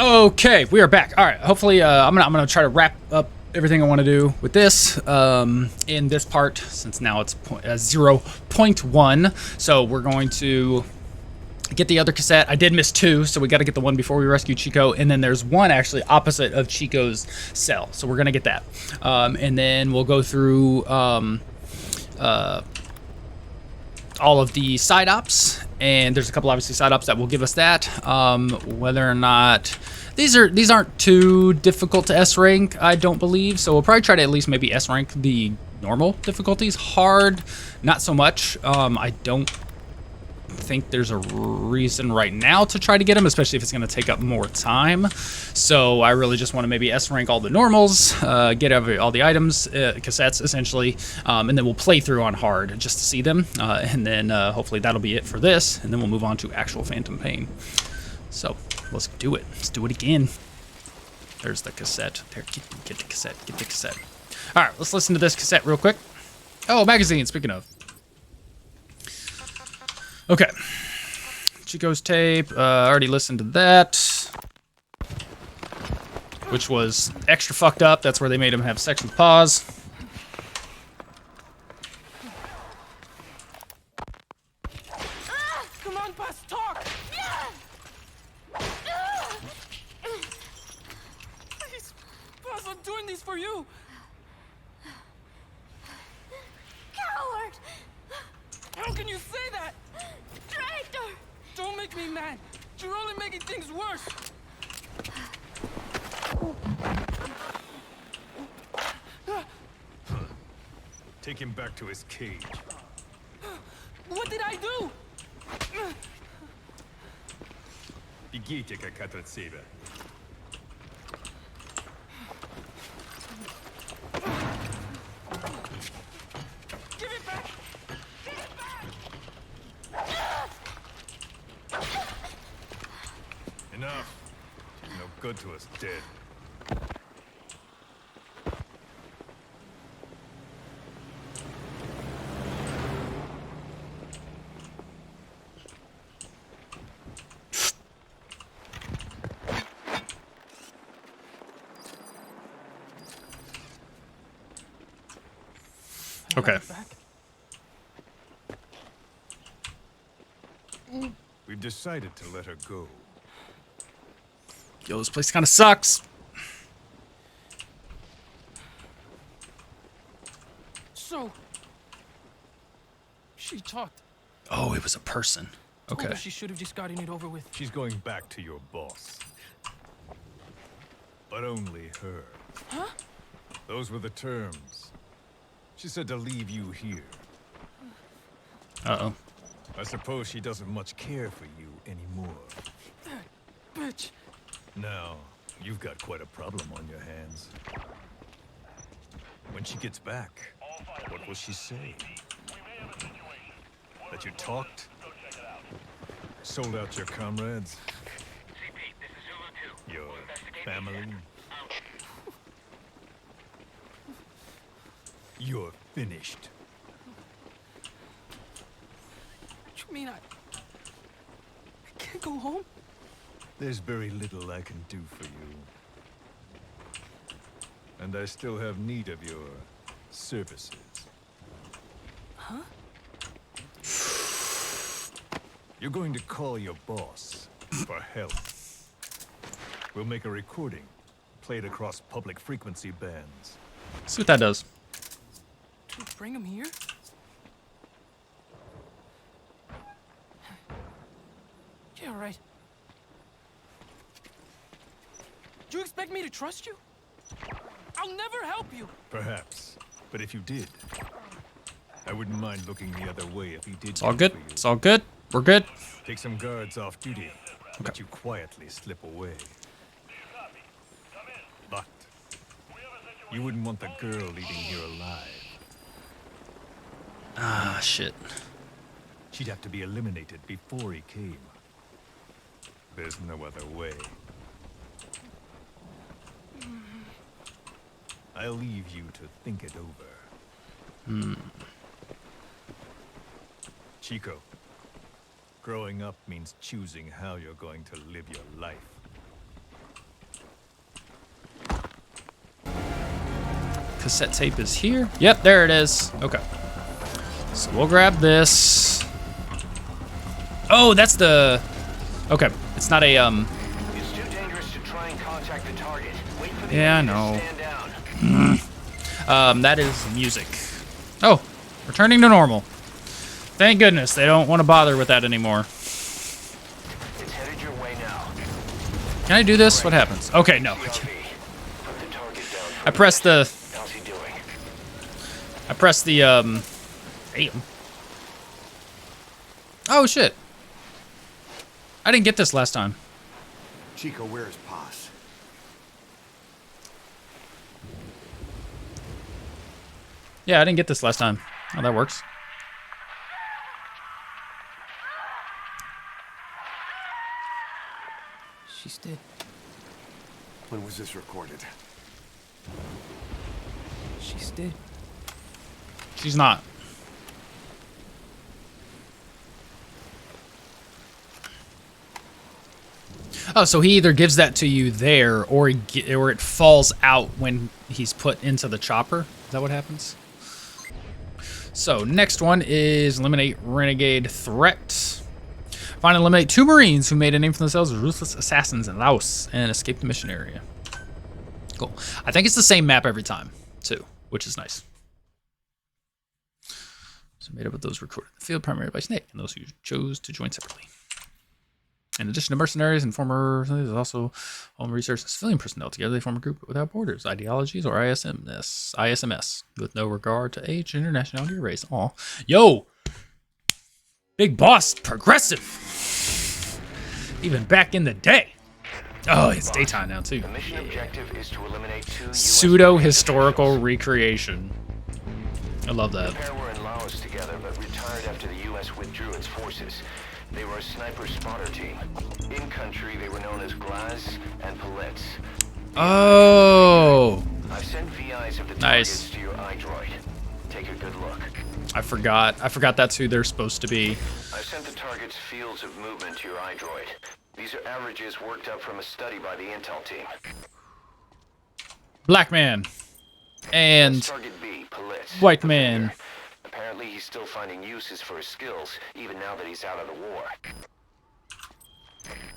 Okay, we are back. All right. Hopefully, I'm gonna try to wrap up everything I want to do with this in this part, since now it's 0.1. So we're going to get the other cassette. I did miss two, so we got to get the one before we rescue Chico, and then there's one actually opposite of Chico's cell. So we're gonna get that, and then we'll go through all of the side ops, and there's a couple obviously side ops that will give us that. Whether or not these aren't too difficult to S rank, I don't believe. So we'll probably try to at least maybe S rank the normal difficulties. Hard, not so much. I don't think there's a reason right now to try to get them, especially if it's going to take up more time. So I really just want to maybe S rank all the normals, get all the items, cassettes essentially, and then we'll play through on hard just to see them, and then hopefully that'll be it for this, and then we'll move on to actual Phantom Pain. So let's do it. Let's do it again. There's the cassette. There, get the cassette. Get the cassette. All right, let's listen to this cassette real quick. Oh, magazine. Speaking of. Okay, Chico's tape, already listened to that, which was extra fucked up. That's where they made him have sex with Paz. Come on, Paz, talk! Please, Paz, I'm doing this for you! Coward! How can you say that? Traitor! Don't make me mad. You're only making things worse. Take him back to his cage. What did I do? Бегите, как от себя. Give it back! Give it back! Enough. He's no good to us dead. Okay. We've decided to let her go. Yo, this place kind of sucks. So, she talked. Oh, it was a person. Told Okay. her she should have just gotten it over with. She's going back to your boss. But only her. Huh? Those were the terms. She said to leave you here. Uh-oh. I suppose she doesn't much care for you anymore. That bitch. Now, you've got quite a problem on your hands. When she gets back, what will she say? That you talked? Sold out your comrades? Your family? You're finished. You mean I can't go home? There's very little I can do for you. And I still have need of your services. Huh? You're going to call your boss for help. We'll make a recording, play it across public frequency bands. See what that does. To bring him here? Yeah, right. Do you expect me to trust you? I'll never help you. Perhaps. But if you did, I wouldn't mind looking the other way if he did. It's all good. It's all good. We're good. Take some guards off duty. Let you quietly slip away. But you wouldn't want the girl leaving here alive. Ah, shit. She'd have to be eliminated before he came. There's no other way. I'll leave you to think it over. Chico, growing up means choosing how you're going to live your life. cassette tape is here. Yep, there it is. Okay. So we'll grab this. Oh, that's the... Okay, it's not a, It's too dangerous to try and contact the target. Wait for the Yeah, I enemy know. to stand down. That is music. Oh, returning to normal. Thank goodness they don't want to bother with that anymore. It's headed your way now. Can I do this? What happens? Okay, no. CRV. Put the target down. I pressed the... How's he doing? I pressed the, damn. Oh, shit. I didn't get this last time. Chico, where is Paz? Yeah, I didn't get this last time. Oh, that works. She's dead. When was this recorded? She's dead. She's not. Oh, so he either gives that to you there, or or it falls out when he's put into the chopper. Is that what happens? So next one is eliminate renegade threat. Find and eliminate 2 Marines who made a name for themselves as ruthless assassins in Laos and escape the mission area. Cool. I think it's the same map every time, too, which is nice. So made up of those recorded in the field primarily by Snake and those who chose to join separately. In addition to mercenaries and former, there's also home research and civilian personnel. Together they form a group without borders, ideologies, or ISMS, with no regard to age, gender, nationality, or race. Aw. Yo! Big boss, progressive! Even back in the day. Oh, it's daytime now, too. The mission objective is to eliminate 2 US Pseudo-historical recreation. I love The that. pair were in Laos together, but retired after the U.S. withdrew its forces. They were a sniper spotter team. In country, they were known as Glaz and Palitz. Oh! I've sent VIs of the Nice. targets to your iDroid. Take a good look. I forgot that's who they're supposed to be. I've sent the target's fields of movement to your iDroid. These are averages worked up from a study by the intel team. Black man. And Target B, Palitz. white man. Apparently he's still finding uses for his skills, even now that he's out of the war.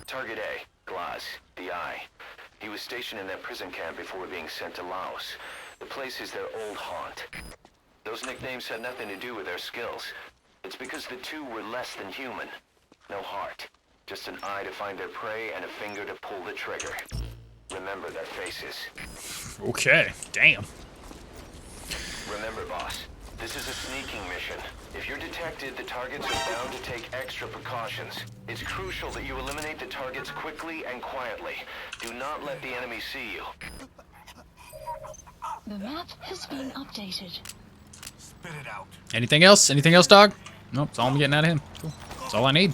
Target A, Glaz, the Eye. He was stationed in that prison camp before being sent to Laos. The place is their old haunt. Those nicknames had nothing to do with their skills. It's because the 2 were less than human. No heart. Just an eye to find their prey and a finger to pull the trigger. Remember their faces. Okay, damn. Remember, boss, this is a sneaking mission. If you're detected, the targets are bound to take extra precautions. It's crucial that you eliminate the targets quickly and quietly. Do not let the enemy see you. The map has been updated. Spit it out. Anything else? Anything else, dog? Nope, that's all I'm getting out of him. Cool. That's all I need.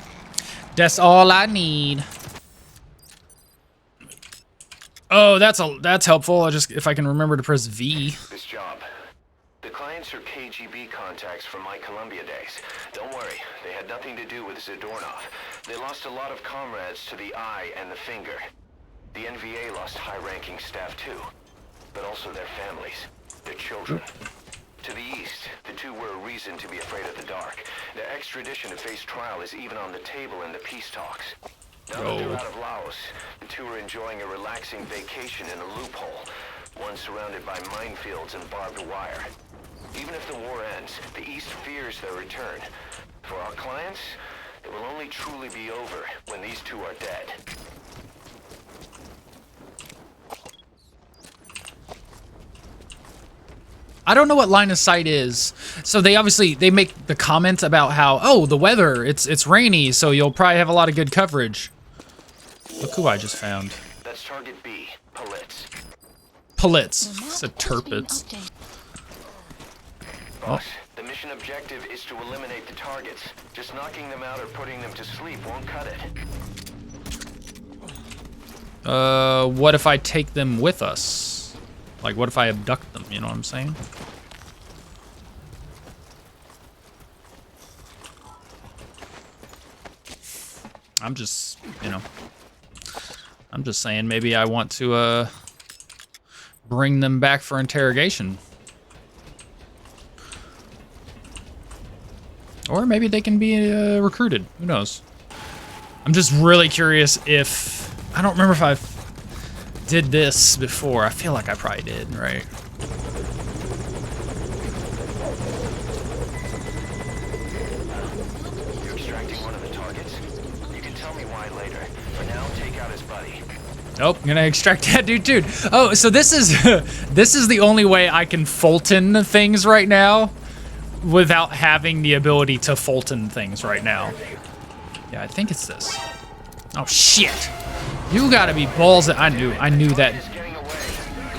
That's all I need. Oh, that's helpful. If I can remember to press V. This job. The clients are KGB contacts from my Columbia days. Don't worry, they had nothing to do with Zadornov. They lost a lot of comrades to the eye and the finger. The NVA lost high-ranking staff too, but also their families, their children. To the east, the 2 were a reason to be afraid of the dark. Their extradition to face trial is even on the table in the peace talks. Now that they're out of Laos, the 2 are enjoying a relaxing vacation in a loophole, one surrounded by minefields and barbed wire. Even if the war ends, the East fears their return. For our clients, it will only truly be over when these 2 are dead. I don't know what line of sight is. So they make the comment about how, oh, the weather, it's rainy, so you'll probably have a lot of good coverage. Look who I just found. That's target B, Palitz. Palitz. The map It's a has been turpitz. updated. Boss, the mission objective is to eliminate the targets. Just knocking them out or putting them to sleep won't cut it. What if I take them with us? Like, what if I abduct them? You know what I'm saying? I'm just, I'm just saying maybe I want to, bring them back for interrogation. Or maybe they can be recruited. Who knows? I'm just really curious if... I don't remember if I did this before. I feel like I probably did, right? You're extracting one of the targets? You can tell me why later. For now, take out his buddy. Nope, I'm gonna extract that dude too. Oh, so this is this is the only way I can Fulton things right now without having the ability to Fulton things right now. Yeah, I think it's this. Oh shit! You gotta be balls. I knew that. Is getting away.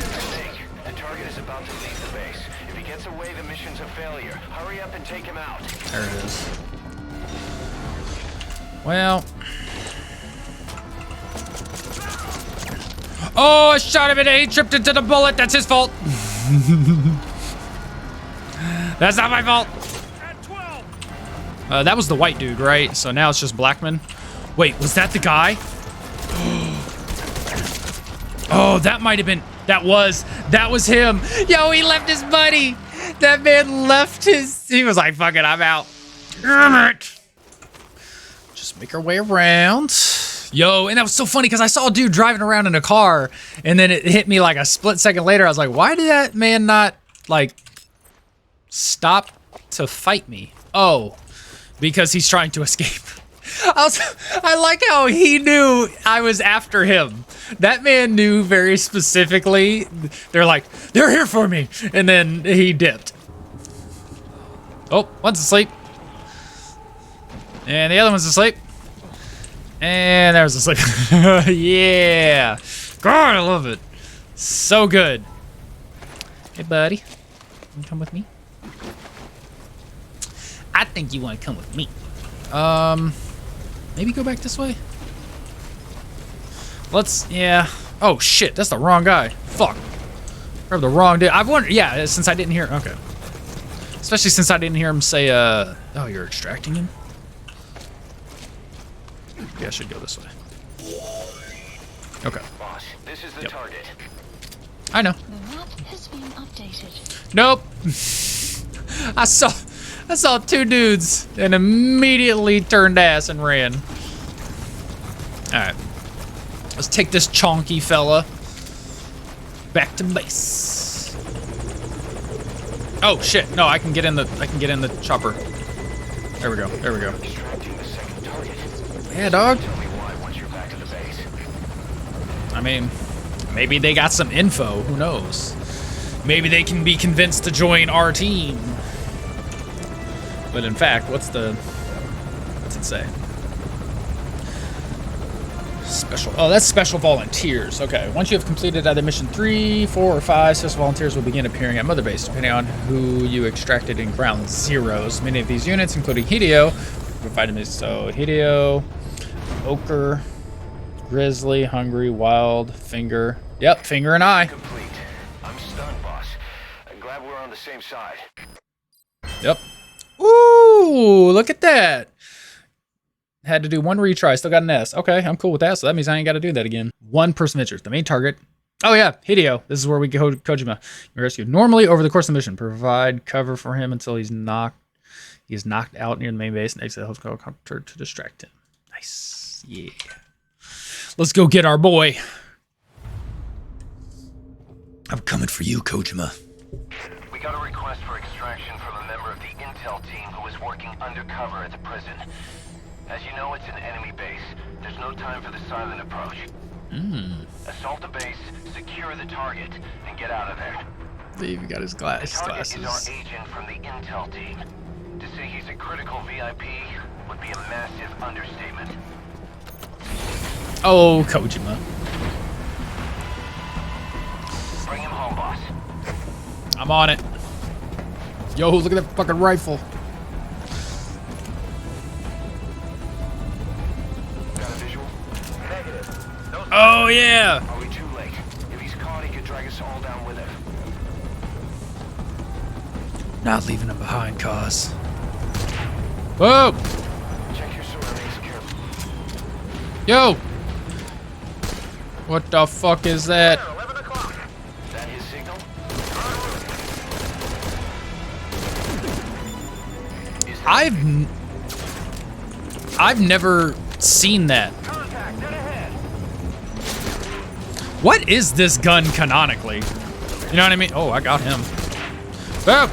Snake, the target is about to leave the base. If he gets away, the mission's a failure. Hurry up and take him out. There it is. Well. Oh, I shot him and he tripped into the bullet. That's his fault. That's not my fault. That was the white dude, right? So now it's just Blackman. Wait, was that the guy? Oh, that might have been. That was him. Yo, he left his buddy. That man left his. He was like, "Fuck it, I'm out." Damn it. Just make our way around. Yo, and that was so funny because I saw a dude driving around in a car, and then it hit me like a split second later. I was like, why did that man not, like, stop to fight me? Oh, because he's trying to escape. I like how he knew I was after him. That man knew very specifically. They're like, they're here for me. And then he dipped. Oh, one's asleep. And the other one's asleep. And there's a sleep. Yeah. God, I love it. So good. Hey, buddy. You come with me? I think you want to come with me. Maybe go back this way? Yeah. Oh, shit. That's the wrong guy. Fuck. Grab the wrong dude. I've wondered, yeah, since I didn't hear, okay. Especially since I didn't hear him say, oh, you're extracting him? Yeah, I should go this way. Okay. Boss, this is the target. I know. The map has been updated. Nope. I saw two dudes and immediately turned ass and ran. Alright. Let's take this chonky fella back to base. Oh shit. No, I can get in the chopper. There we go. There we go. Yeah, dog. I mean, maybe they got some info. Who knows? Maybe they can be convinced to join our team. But in fact, what's it say? Special. Oh, that's special volunteers. Okay. Once you have completed either mission 3, 4, or 5, special volunteers will begin appearing at Mother Base, depending on who you extracted in ground zeros. Many of these units, including Hideo, provide me. So Hideo, Ochre, Grizzly, Hungry, Wild, Finger. Yep, Finger and I. Complete. I'm stunned, boss. I'm glad we're on the same side. Yep. Ooh, look at that. Had to do one retry, still got an S. Okay, I'm cool with that, so that means I ain't got to do that again. One person ventures, the main target. Oh yeah, Hideo. This is where we go Kojima. You rescue. Normally, over the course of the mission, provide cover for him until he's knocked out near the main base and exit the helicopter to distract him. Nice. Yeah. Let's go get our boy. I'm coming for you, Kojima. We got a request for extraction from a member of the intel team who is working undercover at the prison. As you know, it's an enemy base. There's no time for the silent approach. Assault the base, secure the target, and get out of there. Dave got his The target glasses. is our agent from the intel team. To say he's a critical VIP would be a massive understatement. Oh, Kojima. Bring him home, boss. I'm on it. Yo, look at that fucking rifle. Got a visual? Negative. No, Oh, yeah. Are we too late? If he's caught, he could drag us all down with him. Not leaving him behind, cause. Whoa. Check your surroundings carefully. Yo. What the fuck is that? 11 o'clock. Is that his signal? Is I've never seen that. What is this gun canonically? You know what I mean? Oh, I got him. Oh.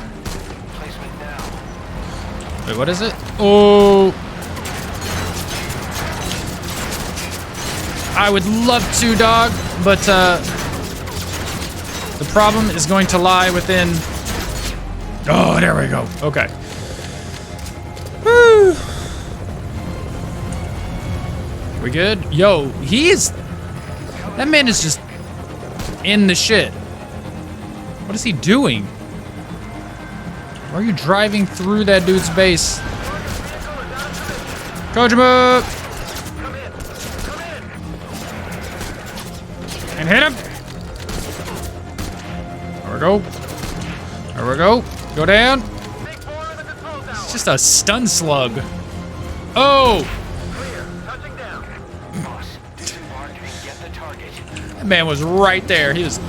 Wait, what is it? Oh. I would love to, dog, but the problem is going to lie within... Oh, there we go. Okay. Woo. We good? Yo, that man is just in the shit. What is he doing? Why are you driving through that dude's base? Kojima! And hit him! There we go. There we go. Go down. It's just a stun slug. Oh! That man was right there. He hasn't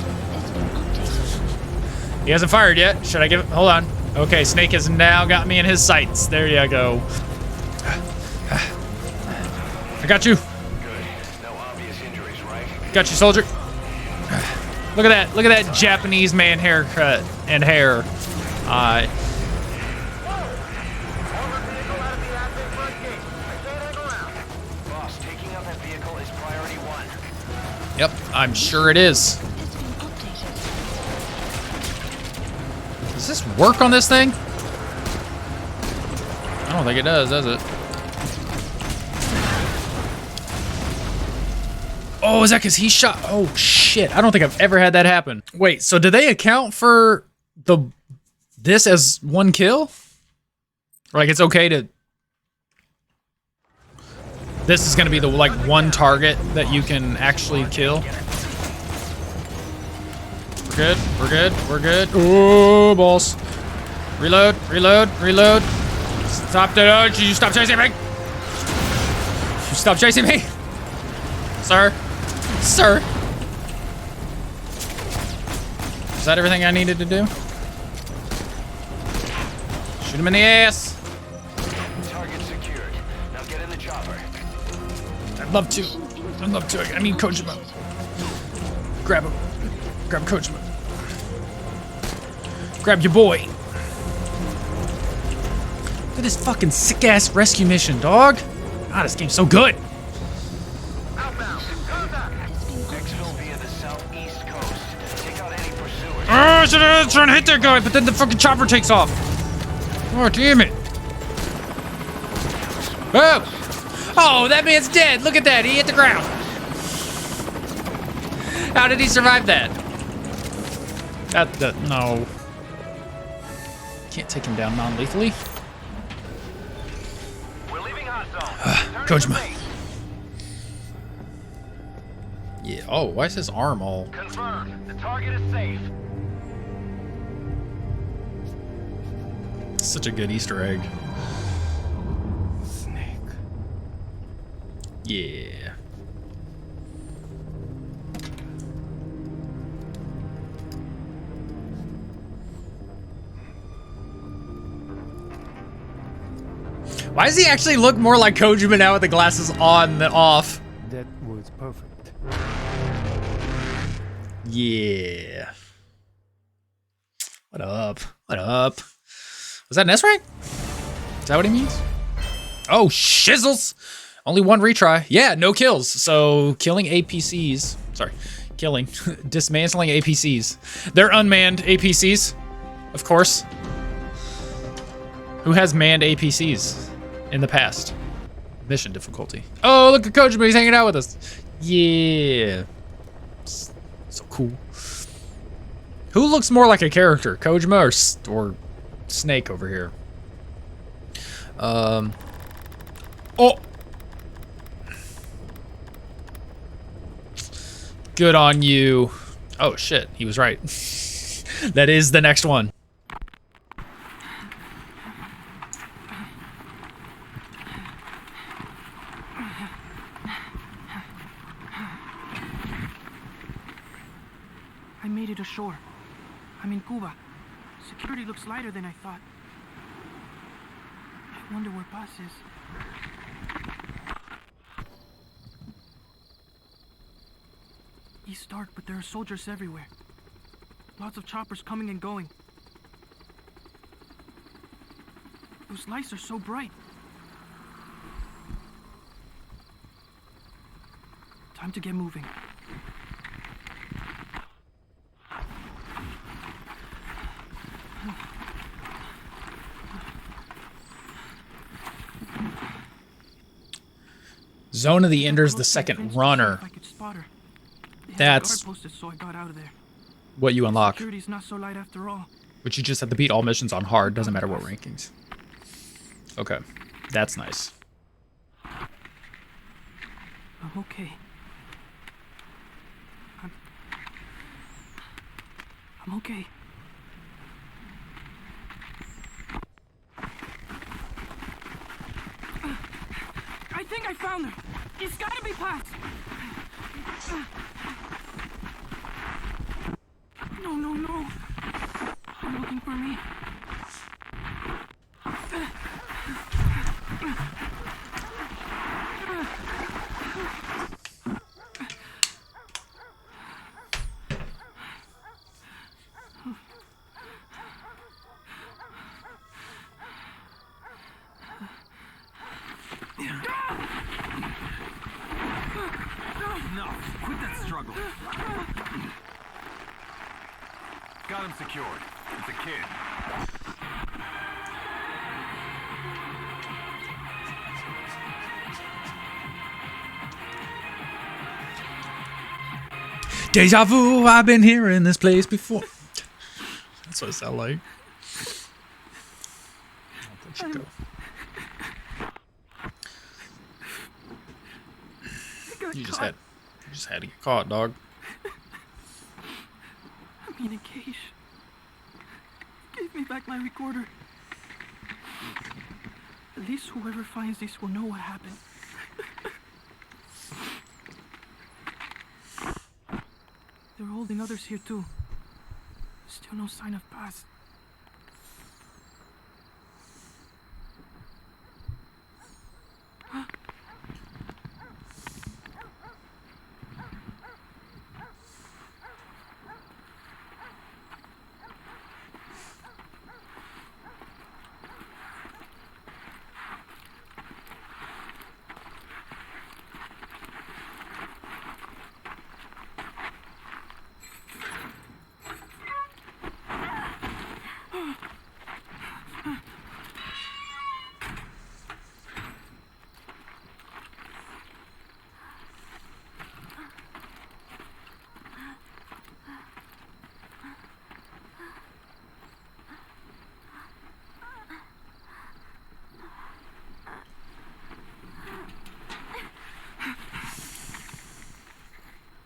fired yet. Should I give it? Hold on. Okay, Snake has now got me in his sights. There you go. I got you. Good. No obvious injuries, right? Got you, soldier. Look at that. Look at that Japanese man haircut and hair. Boss, taking out that vehicle is priority 1. Yep, I'm sure it is. It's been updated. Does this work on this thing? I don't think it does it? Oh, is that because he shot? Oh, shit. I don't think I've ever had that happen. Wait, so do they account for this as one kill? Or like it's okay to... This is going to be the like one target that you can actually kill. We're good. We're good. We're good. Oh, balls. Reload. Reload. Reload. Stop the... You stop chasing me. You stop chasing me. Sir. Sir. Is that everything I needed to do? Shoot him in the ass. Target secured. Now get in the chopper. I'd love to. I'd love to. I need Kojima. Grab him. Grab Kojima. Grab your boy. Look at this fucking sick-ass rescue mission, dog. Ah, this game's so good. Exfil via the southeast coast. Take out any pursuers. Oh, I should have trying to hit that guy, but then the fucking chopper takes off. Oh, damn it. Oh! Oh, that man's dead. Look at that. He hit the ground. How did he survive that? No. Can't take him down non-lethally. We're leaving hot zone. Kojima. Yeah. Oh, why is his arm all... Confirmed. The target is safe. Such a good Easter egg. Snake. Yeah. Why does he actually look more like Kojima now with the glasses on than off? That was perfect. Yeah. What up? What up? Was that an S rank? Is that what he means? Oh, shizzles! Only one retry. Yeah, no kills. So killing APCs. Sorry, killing, dismantling APCs. They're unmanned APCs, of course. Who has manned APCs in the past? Mission difficulty. Oh, look at Kojima, he's hanging out with us. Yeah. So cool. Who looks more like a character, Kojima or Snake over here? Oh. Good on you. Oh shit, he was right. That is the next one. I made it ashore. I'm in Cuba. Security looks lighter than I thought. Wonder where Paz is. East dark, but there are soldiers everywhere. Lots of choppers coming and going. Those lights are so bright. Time to get moving. Zone of the Enders, the second runner. I could spot her. They had a That's guard posted, so I got out of there. what you unlock. Security's not so light after all. Which you just have to beat all missions on hard. Doesn't matter what rankings. Okay. That's nice. I'm okay. I'm okay. I think I found her. It's gotta be Paz. No. I'm looking for me. No, quit that struggle. Got him secured. It's a kid. Deja vu, I've been here in this place before. That's what it sounds like. I'll let you go. You just had to get caught, dog. I'm in a cage. Give me back my recorder. At least whoever finds this will know what happened. They're holding others here too. Still no sign of Paz.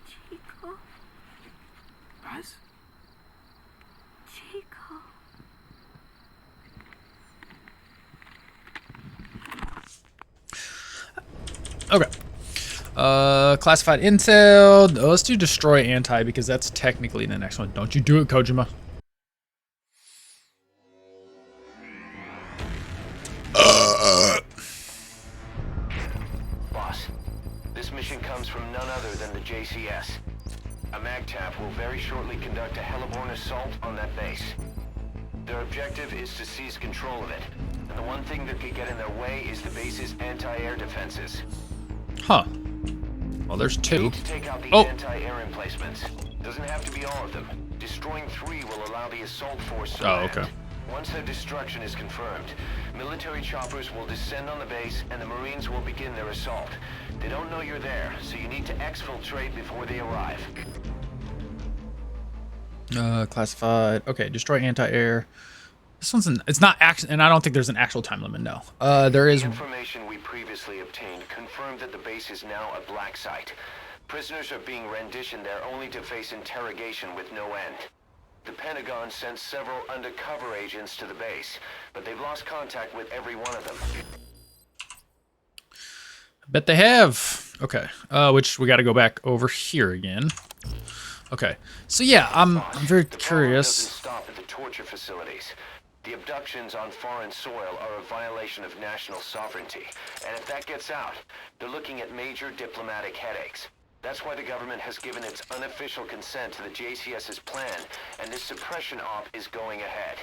Chico. Paz? Chico. Okay. Classified intel. Let's do destroy anti because that's technically the next one. Don't you do it, Kojima. Boss, this mission comes from none other than the JCS. A MagTav will very shortly conduct a heliborne assault on that base. Their objective is to seize control of it, and the one thing that could get in their way is the base's anti-air defenses. Huh. Well, there's They two. need to take out the Oh. anti-air emplacements. Doesn't have to be all of them. Destroying 3 will allow the assault force to Oh, land. okay. Once their destruction is confirmed, military choppers will descend on the base and the Marines will begin their assault. They don't know you're there, so you need to exfiltrate before they arrive. Classified. Okay, destroy anti-air. This one's it's not action, and I don't think there's an actual time limit. No. There is. The information we previously obtained confirmed that the base is now a black site. Prisoners are being renditioned there only to face interrogation with no end. The Pentagon sent several undercover agents to the base, but they've lost contact with every one of them. Bet they have. Okay. Which we got to go back over here again. Okay. So yeah, I'm very The problem doesn't curious. stop at the torture facilities. The abductions on foreign soil are a violation of national sovereignty. And if that gets out, they're looking at major diplomatic headaches. That's why the government has given its unofficial consent to the JCS's plan, and this suppression op is going ahead.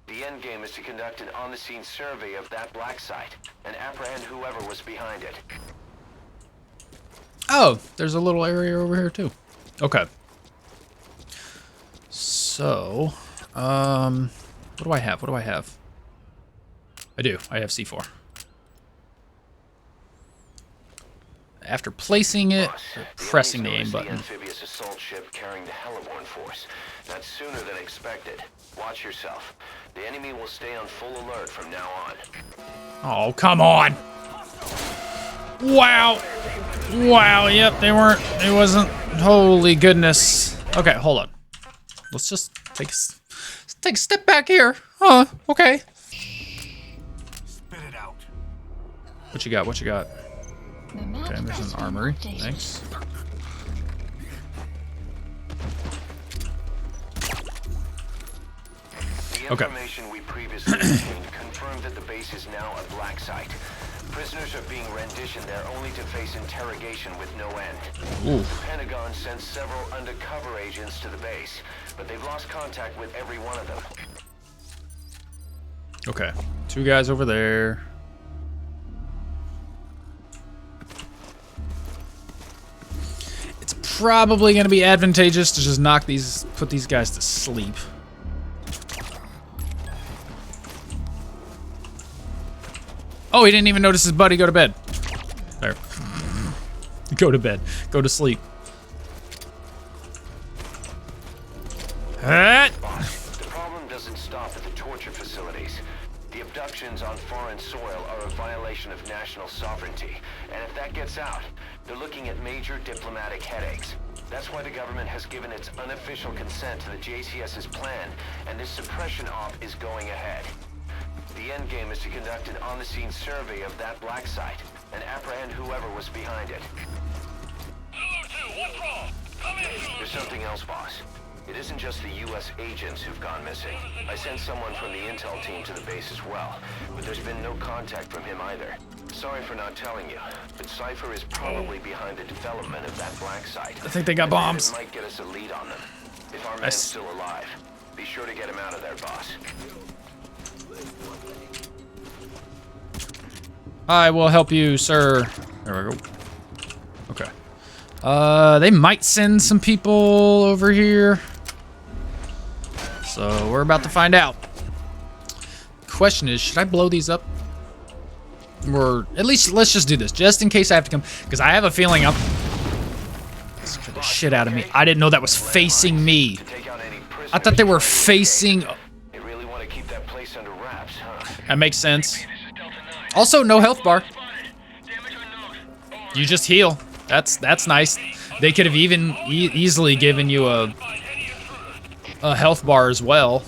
The end game is to conduct an on-the-scene survey of that black site and apprehend whoever was behind it. Oh, there's a little area over here too. Okay. So, what do I have? What do I have? I do. I have C4. After placing it, or pressing the aim button. The amphibious assault ship carrying the Heliborn force. That's sooner than expected. Watch yourself. The enemy will stay on full alert from now on. Oh, come on. Wow. Wow, yep, they weren't, it wasn't, holy goodness. Okay, hold on. Let's just take a step back here. Huh, okay. Spit it out. What you got, what you got? Okay, there's an armory, thanks. The information we previously obtained confirmed that the base is now a black site. Prisoners are being renditioned there only to face interrogation with no end. Ooh. The Pentagon sent several undercover agents to the base, but they've lost contact with every one of them. Okay, 2 guys over there. It's probably gonna be advantageous to just put these guys to sleep. Oh, he didn't even notice his buddy go to bed. There. Go to bed. Go to sleep. The problem doesn't stop at the torture facilities. The abductions on foreign soil are a violation of national sovereignty. And if that gets out, they're looking at major diplomatic headaches. That's why the government has given its unofficial consent to the JCS's plan, and this suppression op is going ahead. The end game is to conduct an on-the-scene survey of that black site and apprehend whoever was behind it. There's something else, boss. It isn't just the U.S. agents who've gone missing. I sent someone from the intel team to the base as well, but there's been no contact from him either. Sorry for not telling you, but Cypher is probably behind the development of that black site. I think they got bombs. It might get us a lead on them. If our man's still alive, be sure to get him out of there, boss. I will help you, sir. There we go. Okay. They might send some people over here. So we're about to find out. Question is, should I blow these up? Or at least let's just do this, just in case I have to come, because I have a feeling I'm scared the shit out of me. I didn't know that was facing me. I thought they were facing. They really want to keep that place under wraps, huh? That makes sense. Also, no health bar. You just heal. That's nice. They could have even easily given you a health bar as well,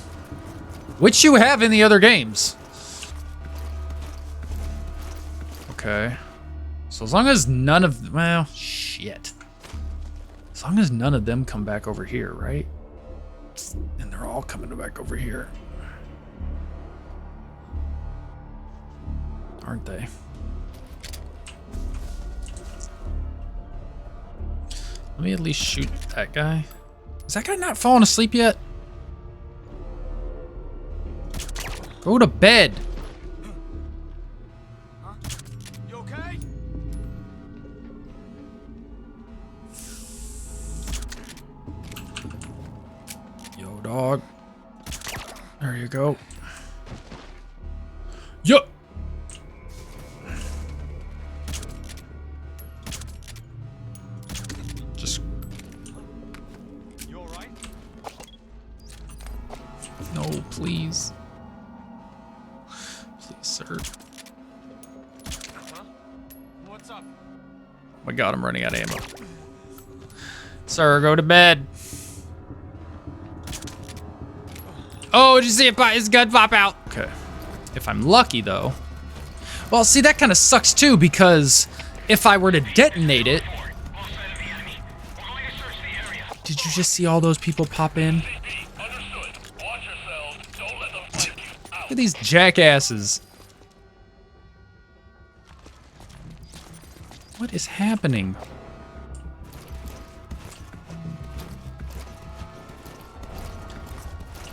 which you have in the other games. Okay. So as long as none of, well, shit. As long as none of them come back over here, right? And they're all coming back over here. Aren't they? Let me at least shoot that guy. Is that guy not falling asleep yet? Go to bed. You okay? Yo, dog. There you go. Yo. Just. You all right? No, please. Please, sir. Huh? What's up? Oh my god, I'm running out of ammo. Sir, go to bed. Oh, did you see it pop, his gun pop out? Okay. If I'm lucky, though. Well, see, that kind of sucks, too, because if I were to detonate it... Did you just see all those people pop in? at these jackasses. What is happening?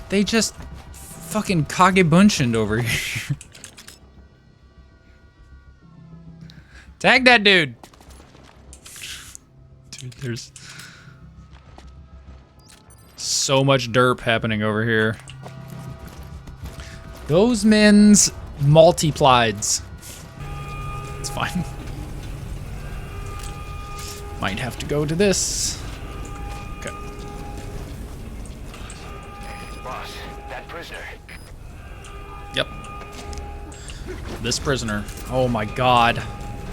They just fucking Kagebunshined over here. Tag that dude. Dude, there's so much derp happening over here. Those men's multiplieds. It's fine. Might have to go to this. Okay. Boss, that prisoner. Yep. This prisoner. Oh my god.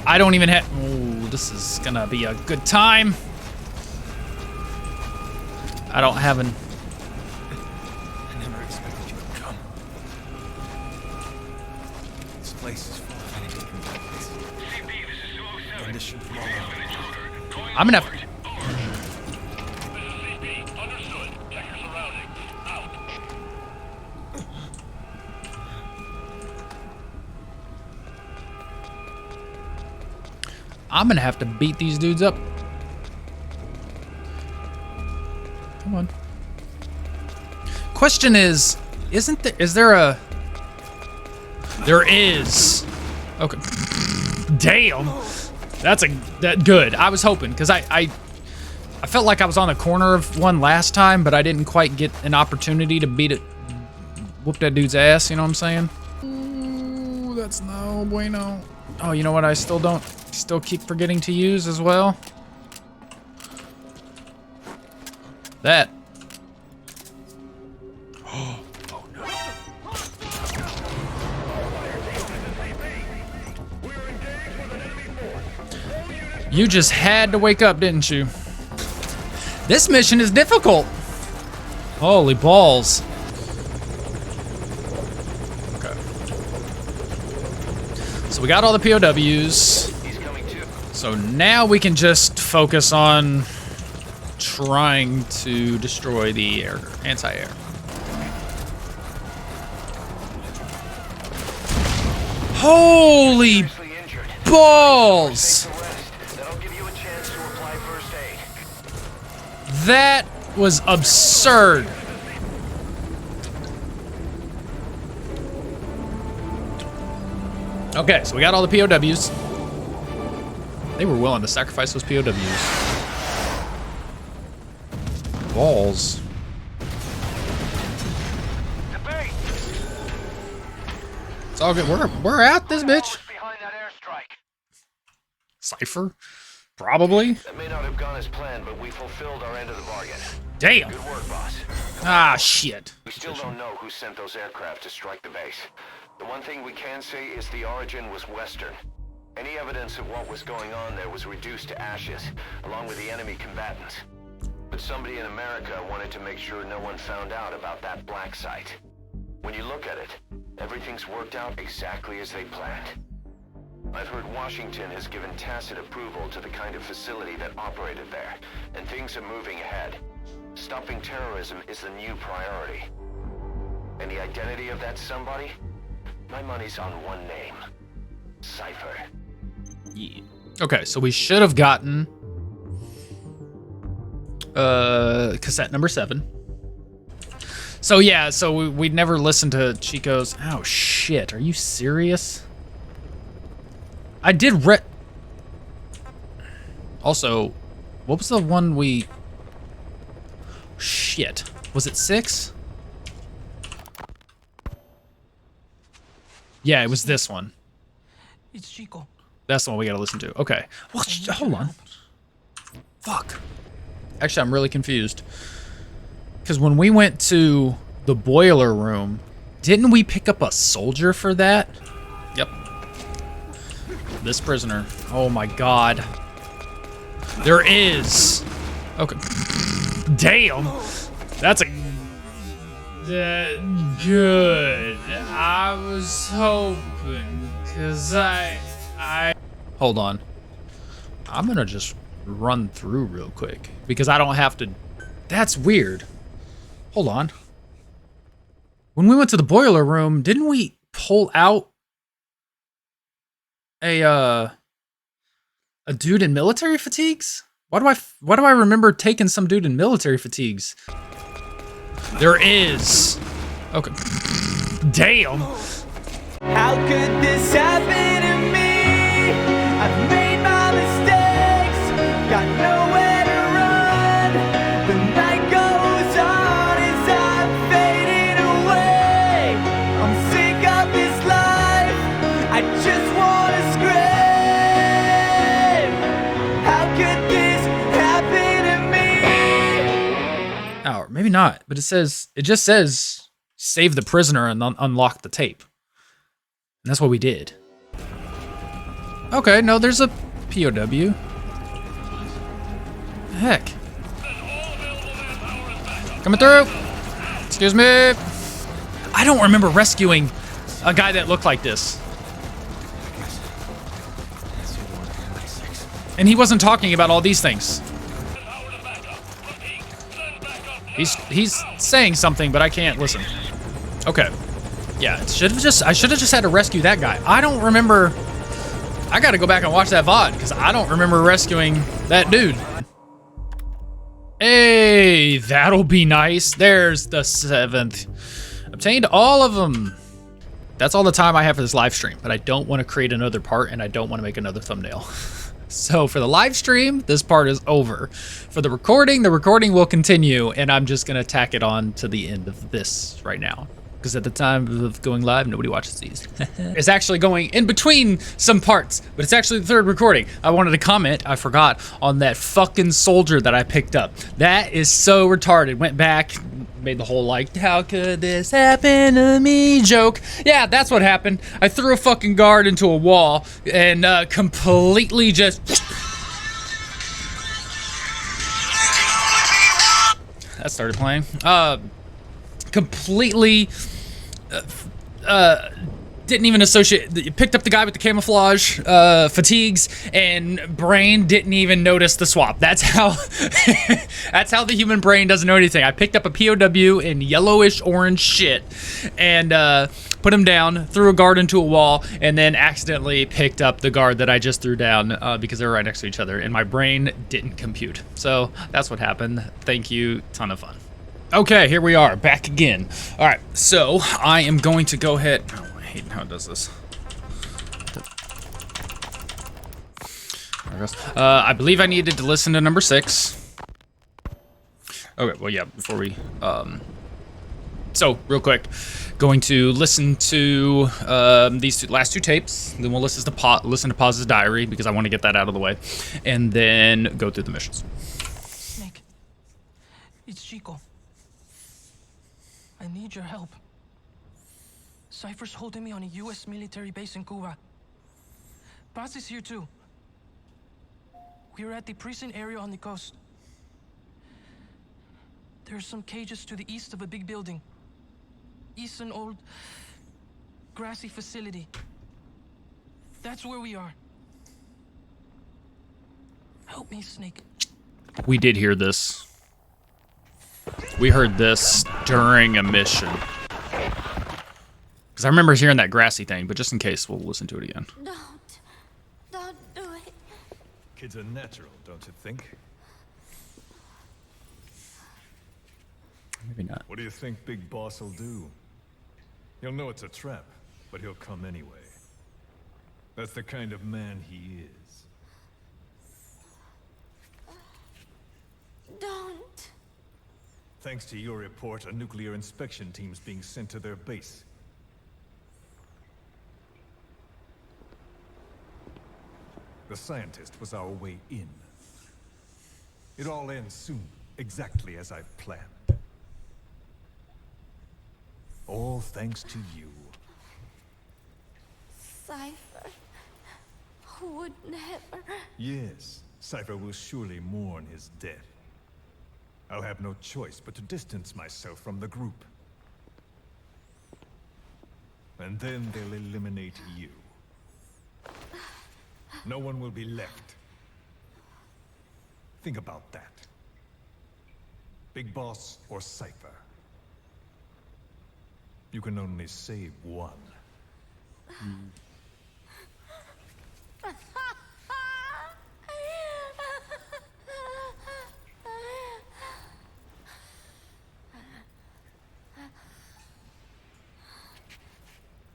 I don't even have... Oh, this is gonna be a good time. I don't have an... I never expected you would come. This place is full of anything like this. And this should fall out. I'm gonna have... I'm gonna have to beat these dudes up. Come on. Question is there a... There is. Okay. Damn. That good. I was hoping, because I felt like I was on the corner of one last time, but I didn't quite get an opportunity to whoop that dude's ass, you know what I'm saying? Ooh, that's no bueno. Oh, you know what I still keep forgetting to use as well? That. Oh no. You just had to wake up, didn't you? This mission is difficult. Holy balls. Okay. So we got all the POWs. He's coming too. So now we can just focus on trying to destroy the anti-air. Holy Seriously injured. balls! That'll give you a chance to apply first aid. That was absurd. Okay, so we got all the POWs. They were willing to sacrifice those POWs. Balls. Debate. It's all good. We're out this bitch. Behind that airstrike. Cypher? Probably. That may not have gone as planned, but we fulfilled our end of the bargain. Damn. Good work, boss. Ah, shit. We still don't know who sent those aircraft to strike the base. The one thing we can say is the origin was Western. Any evidence of what was going on there was reduced to ashes, along with the enemy combatants. But somebody in America wanted to make sure no one found out about that black site. When you look at it, everything's worked out exactly as they planned. I've heard Washington has given tacit approval to the kind of facility that operated there, and things are moving ahead. Stopping terrorism is the new priority. And the identity of that somebody? My money's on one name. Cypher. Yeah. Okay, so we should have gotten cassette number 7. So yeah, so we'd never listened to Chico's. Oh shit, are you serious? I did Also, what was the one we... Shit, was it 6? Yeah, it was this one. It's Chico. That's the one we gotta listen to. Okay. Well, hold on. Fuck. Actually, I'm really confused. Because when we went to the boiler room, didn't we pick up a soldier for that? Yep. This prisoner. Oh my god. There is. Okay. Damn. That's a... good. I was hoping, because I... Hold on. I'm gonna just run through real quick, because I don't have to... That's weird. Hold on. When we went to the boiler room, didn't we pull out a dude in military fatigues? Why do I remember taking some dude in military fatigues? There is. Okay. Damn. How could this happen to me? I've made my mistakes, got nowhere to run. The night goes on as I'm fading away. I'm sick of this life, I just wanna scream. How could this happen to me? Oh, or maybe not, but it just says save the prisoner and unlock the tape. And that's what we did. Okay, no, there's a POW. Heck. Coming through. Excuse me. I don't remember rescuing a guy that looked like this. And he wasn't talking about all these things. He's saying something, but I can't listen. Okay. Yeah, I should have just had to rescue that guy. I don't remember. I gotta go back and watch that VOD because I don't remember rescuing that dude. Hey, that'll be nice. There's the 7th. Obtained all of them. That's all the time I have for this live stream, but I don't want to create another part and I don't want to make another thumbnail. So for the live stream, this part is over. For the recording will continue and I'm just gonna tack it on to the end of this right now. Because at the time of going live, nobody watches these. It's actually going in between some parts, but it's actually the 3rd recording. I wanted to comment, I forgot, on that fucking soldier that I picked up. That is so retarded. Went back, made the whole like, how could this happen to me joke. Yeah, that's what happened. I threw a fucking guard into a wall and completely just... That started playing. Completely didn't even associate, picked up the guy with the camouflage fatigues and brain didn't even notice the swap. That's how that's how the human brain doesn't know anything. I picked up a POW in yellowish orange shit and put him down, threw a guard into a wall, and then accidentally picked up the guard that I just threw down because they were right next to each other and my brain didn't compute. So that's what happened. Thank you, ton of fun. Okay, here we are, back again. All right, so I am going to go ahead. Oh, I hate how it does this. There it goes. I believe I needed to listen to number 6. Okay, well, yeah, before we, so real quick, going to listen to these last 2 tapes. Then we'll listen to Paz's diary because I want to get that out of the way, and then go through the missions. Snake, it's Chico. I need your help. Cypher's holding me on a U.S. military base in Cuba. Paz is here too. We're at the prison area on the coast. There are some cages to the east of a big building. East an old grassy facility. That's where we are. Help me, Snake. We did hear this. We heard this during a mission. Because I remember hearing that grassy thing, but just in case, we'll listen to it again. Don't do it. Kids are natural, don't you think? Maybe not. What do you think Big Boss will do? He'll know it's a trap, but he'll come anyway. That's the kind of man he is. Don't. Thanks to your report, a nuclear inspection team's being sent to their base. The scientist was our way in. It all ends soon, exactly as I've planned. All thanks to you. Cypher would never. Yes, Cypher will surely mourn his death. I'll have no choice but to distance myself from the group. And then they'll eliminate you. No one will be left. Think about that. Big Boss or Cypher. You can only save one.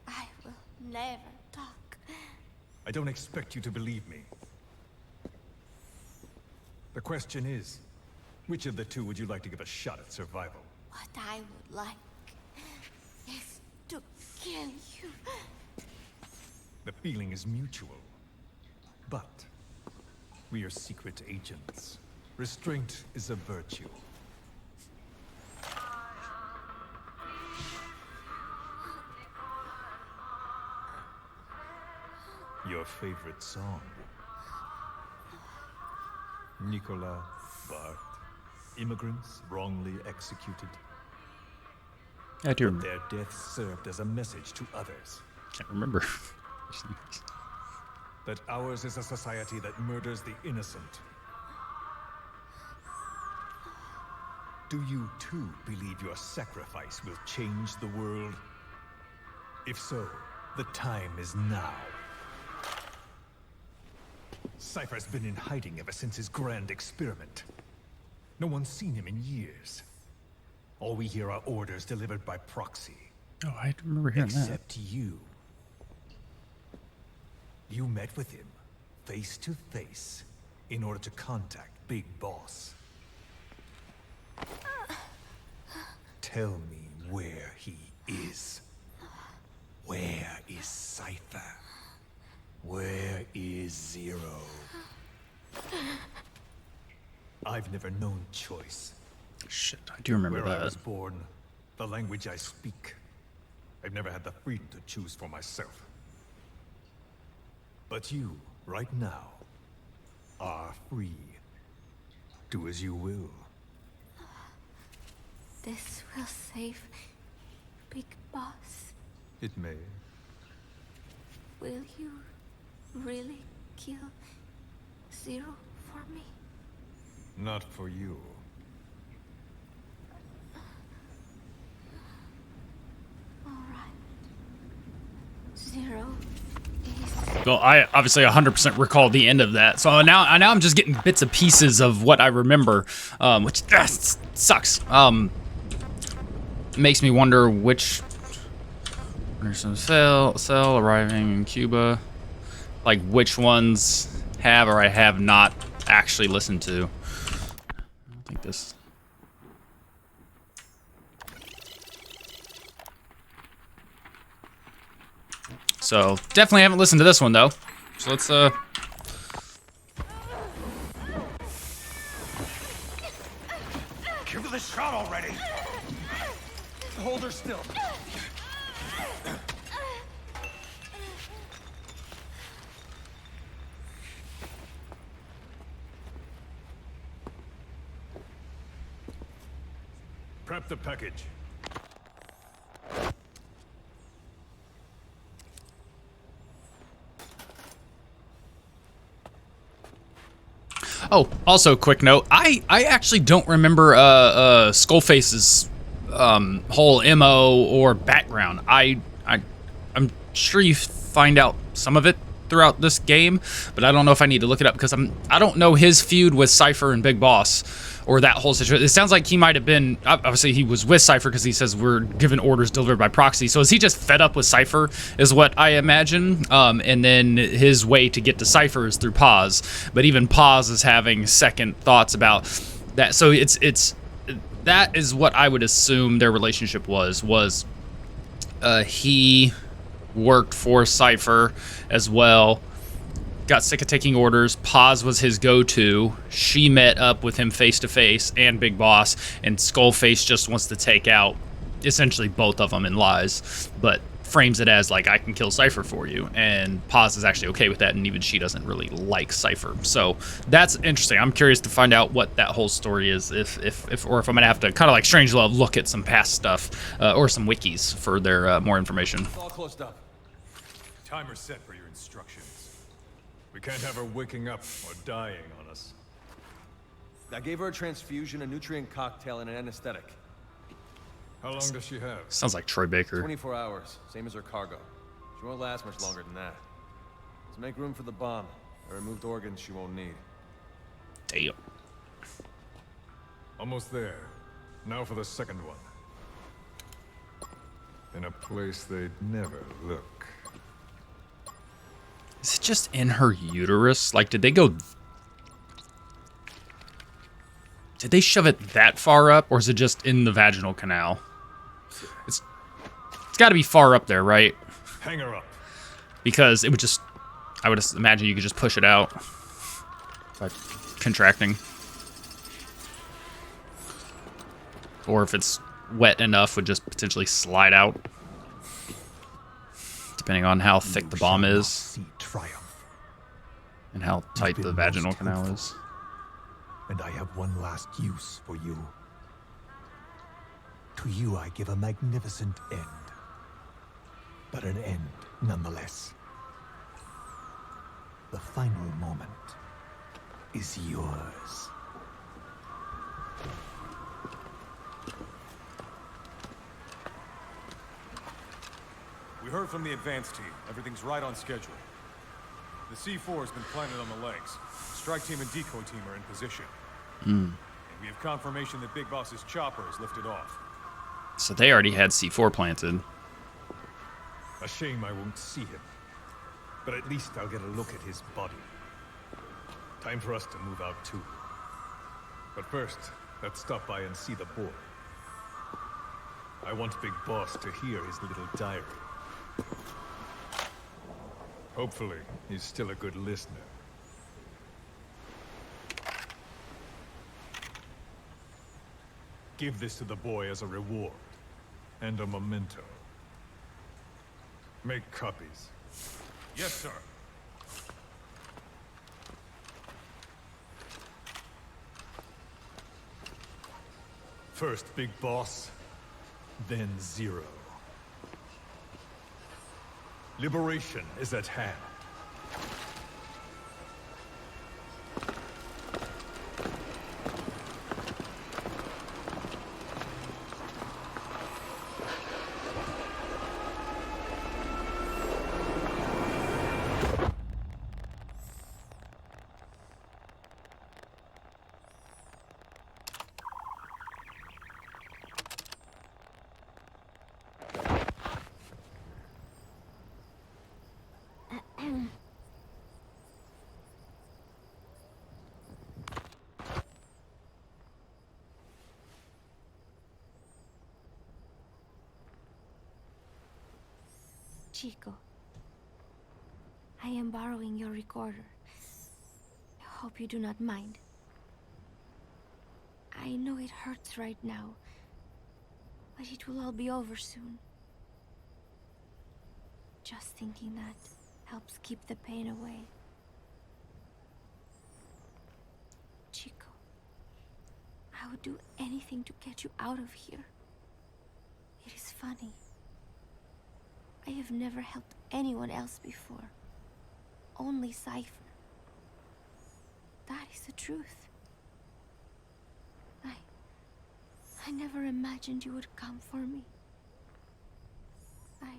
I will never talk. I don't expect you to believe me. The question is, which of the two would you like to give a shot at survival? What I would like is to kill you. The feeling is mutual. But we are secret agents. Restraint is a virtue. Your favorite song? Nicola, Bart, immigrants wrongly executed. I do But their deaths served as a message to others. can't remember. That ours is a society that murders the innocent. Do you too believe your sacrifice will change the world? If so, the time is now. Cypher's been in hiding ever since his grand experiment. No one's seen him in years. All we hear are orders delivered by proxy. Oh, I remember hearing that. Except you. You met with him, face to face, in order to contact Big Boss. Tell me where he is. Where is Cypher? Where is Zero? I've never known choice. Shit, I do remember Where I that. was born, the language I speak. I've never had the freedom to choose for myself. But you, right now, are free. Do as you will. This will save Big Boss. It may. Will you really kill Zero for me? Not for you. All right. Zero is... Well, I obviously 100% recall the end of that. So now I'm just getting bits and pieces of what I remember, which sucks. Makes me wonder which Anderson cell arriving in Cuba, like which ones have or I have not actually listened to. I don't think this. So definitely haven't listened to this one though. So let's Give her the shot already! Hold her still. Prep the package. Oh, also quick note. I actually don't remember Skullface's whole MO or background. I'm sure you find out some of it throughout this game, but I don't know if I need to look it up because I don't know his feud with Cypher and Big Boss or that whole situation. It sounds like he might have been, obviously he was with Cypher because he says we're given orders delivered by proxy. So is he just fed up with Cypher is what I imagine. And then his way to get to Cypher is through Paz, but even Paz is having second thoughts about that. So that is what I would assume their relationship was he worked for Cypher as well, got sick of taking orders. Paz was his go-to. She met up with him face to face and Big Boss, and Skullface just wants to take out essentially both of them in lies, but frames it as like, I can kill Cypher for you, and Paz is actually okay with that, and even she doesn't really like Cypher. So that's interesting. I'm curious to find out what that whole story is, if I'm gonna have to kind of like Strangelove look at some past stuff or some wikis for their more information. All closed up. Timer set for your instructions. We can't have her waking up or dying on us. I gave her a transfusion, a nutrient cocktail, and an anesthetic. How long does she have? Sounds like Troy Baker. 24 hours, same as her cargo. She won't last much longer than that. Let's make room for the bomb. I removed organs she won't need. Damn. Almost there. Now for the second one. In a place they'd never look. Is it just in her uterus? Like, did they go... Did they shove it that far up, or is it just in the vaginal canal? It's got to be far up there, right? Hang her up. Because it would just... I would just imagine you could just push it out by contracting. Or if it's wet enough, would just potentially slide out. Depending on how thick the bomb is. See triumph. And how tight You've the been vaginal most canal helpful. is. And I have one last use for you. To you I give a magnificent end. But an end nonetheless. The final moment is yours. We heard from the advance team. Everything's right on schedule. The C4 has been planted on the legs. Strike team and decoy team are in position. And we have confirmation that Big Boss's chopper is lifted off. So they already had C4 planted. A shame I won't see him. But at least I'll get a look at his body. Time for us to move out too. But first, let's stop by and see the boy. I want Big Boss to hear his little diary. Hopefully, he's still a good listener. Give this to the boy as a reward. And a memento. Make copies. Yes, sir. First Big Boss, then Zero. Liberation is at hand. Chico, I am borrowing your recorder. I hope you do not mind. I know it hurts right now, but it will all be over soon. Just thinking that helps keep the pain away. Chico, I would do anything to get you out of here. It is funny. I have never helped anyone else before. Only Cypher. That is the truth. I never imagined you would come for me. I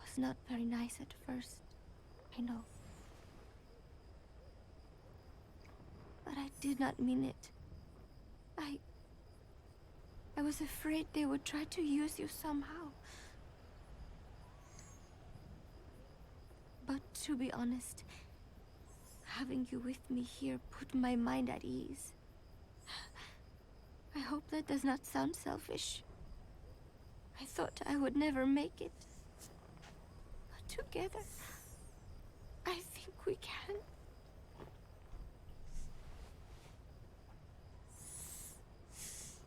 was not very nice at first, I know. But I did not mean it. I was afraid they would try to use you somehow. But to be honest, having you with me here put my mind at ease. I hope that does not sound selfish. I thought I would never make it. But together, I think we can.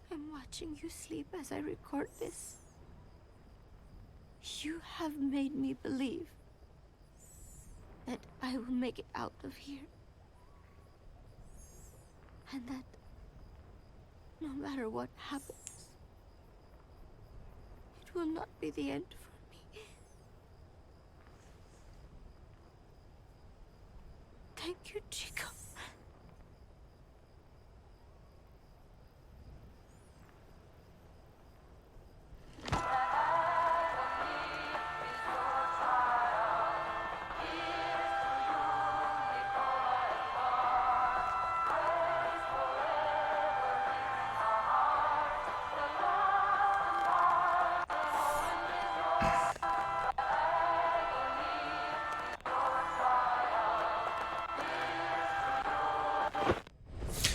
I'm watching you sleep as I record this. You have made me believe that I will make it out of here. And that no matter what happens, it will not be the end for me. Thank you, Chico.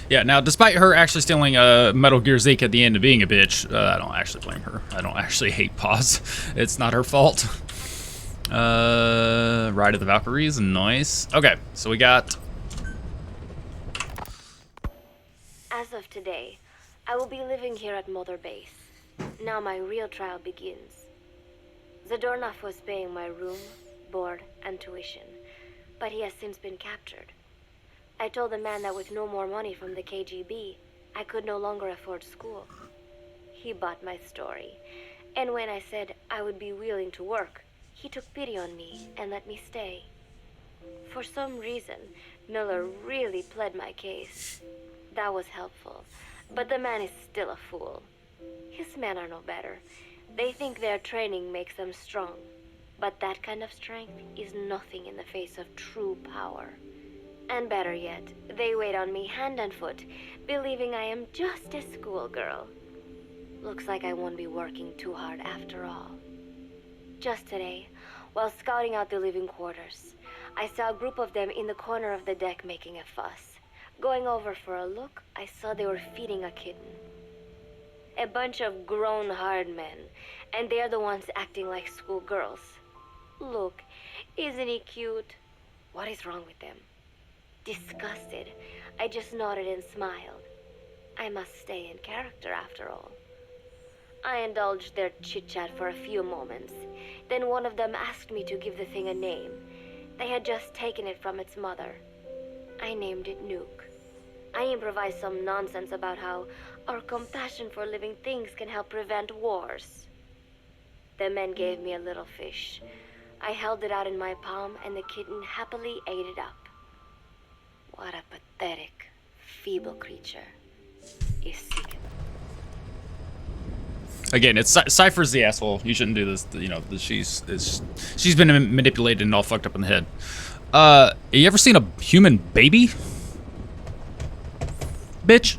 Yeah, now, despite her actually stealing a Metal Gear Zeke at the end of being a bitch, I don't actually blame her. I don't actually hate Paz. It's not her fault. Ride of the Valkyries, nice. Okay, so we got... As of today, I will be living here at Mother Base. Now my real trial begins. Zadornov was paying my room, board, and tuition, but he has since been captured. I told the man that with no more money from the KGB, I could no longer afford school. He bought my story, and when I said I would be willing to work, he took pity on me and let me stay. For some reason, Miller really pled my case. That was helpful, but the man is still a fool. His men are no better. They think their training makes them strong, but that kind of strength is nothing in the face of true power. And better yet, they wait on me hand and foot, believing I am just a schoolgirl. Looks like I won't be working too hard after all. Just today, while scouting out the living quarters, I saw a group of them in the corner of the deck making a fuss. Going over for a look, I saw they were feeding a kitten. A bunch of grown hard men, and they're the ones acting like schoolgirls. Look, isn't he cute? What is wrong with them? Disgusted, I just nodded and smiled. I must stay in character after all. I indulged their chit-chat for a few moments. Then one of them asked me to give the thing a name. They had just taken it from its mother. I named it Nuke. I improvised some nonsense about how our compassion for living things can help prevent wars. The men gave me a little fish. I held it out in my palm, and the kitten happily ate it up. What a pathetic, feeble creature. You sick. Again, it's Cypher's the asshole. You shouldn't do this. You know, she's been manipulated and all fucked up in the head. You ever seen a human baby? Bitch.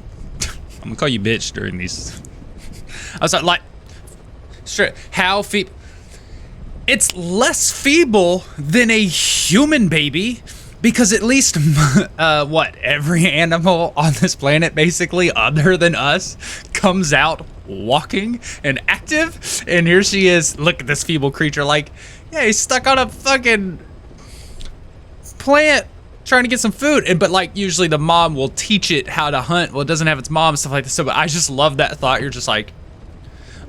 I'm gonna call you bitch during these. I was like, straight. How feeble? It's less feeble than a human baby, because at least what, every animal on this planet, basically, other than us, comes out walking and active. And here she is. Look at this feeble creature. Like, yeah, he's stuck on a fucking plant trying to get some food, but like usually the mom will teach it how to hunt. Well, it doesn't have its mom and stuff like this. So, but I just love that thought. You're just like,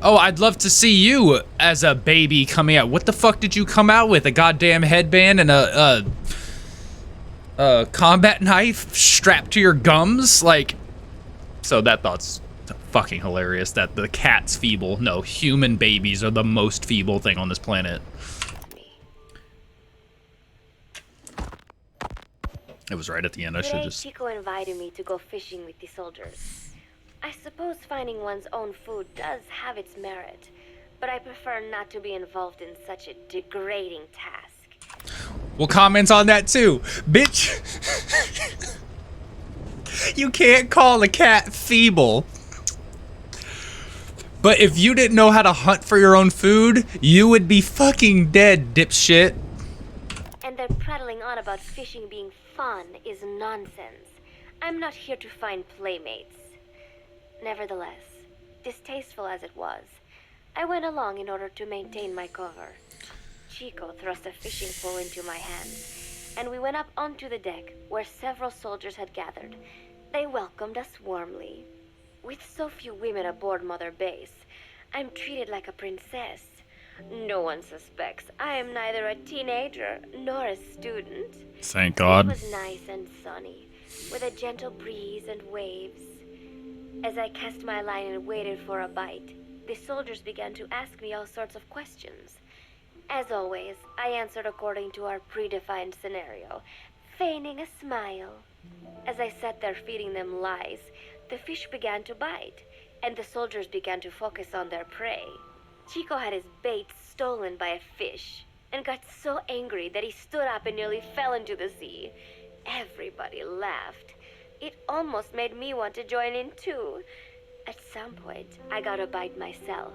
oh, I'd love to see you as a baby coming out. What the fuck did you come out with? A goddamn headband and a combat knife strapped to your gums? Like, so that thought's fucking hilarious. That the cat's feeble. No, human babies are the most feeble thing on this planet. It was right at the end. I should just... Chico invited me to go fishing with the soldiers. I suppose finding one's own food does have its merit, but I prefer not to be involved in such a degrading task. We'll comment on that too. Bitch. You can't call a cat feeble. But if you didn't know how to hunt for your own food, you would be fucking dead, dipshit. And their prattling on about fishing being fun is nonsense. I'm not here to find playmates. Nevertheless, distasteful as it was, I went along in order to maintain my cover. Chico thrust a fishing pole into my hands, and we went up onto the deck where several soldiers had gathered. They welcomed us warmly. With so few women aboard Mother Base, I'm treated like a princess. No one suspects I am neither a teenager nor a student. Thank God. It was nice and sunny, with a gentle breeze and waves. As I cast my line and waited for a bite, the soldiers began to ask me all sorts of questions. As always, I answered according to our predefined scenario, feigning a smile. As I sat there feeding them lies, the fish began to bite, and the soldiers began to focus on their prey. Chico had his bait stolen by a fish, and got so angry that he stood up and nearly fell into the sea. Everybody laughed. It almost made me want to join in too. At some point, I got a bite myself.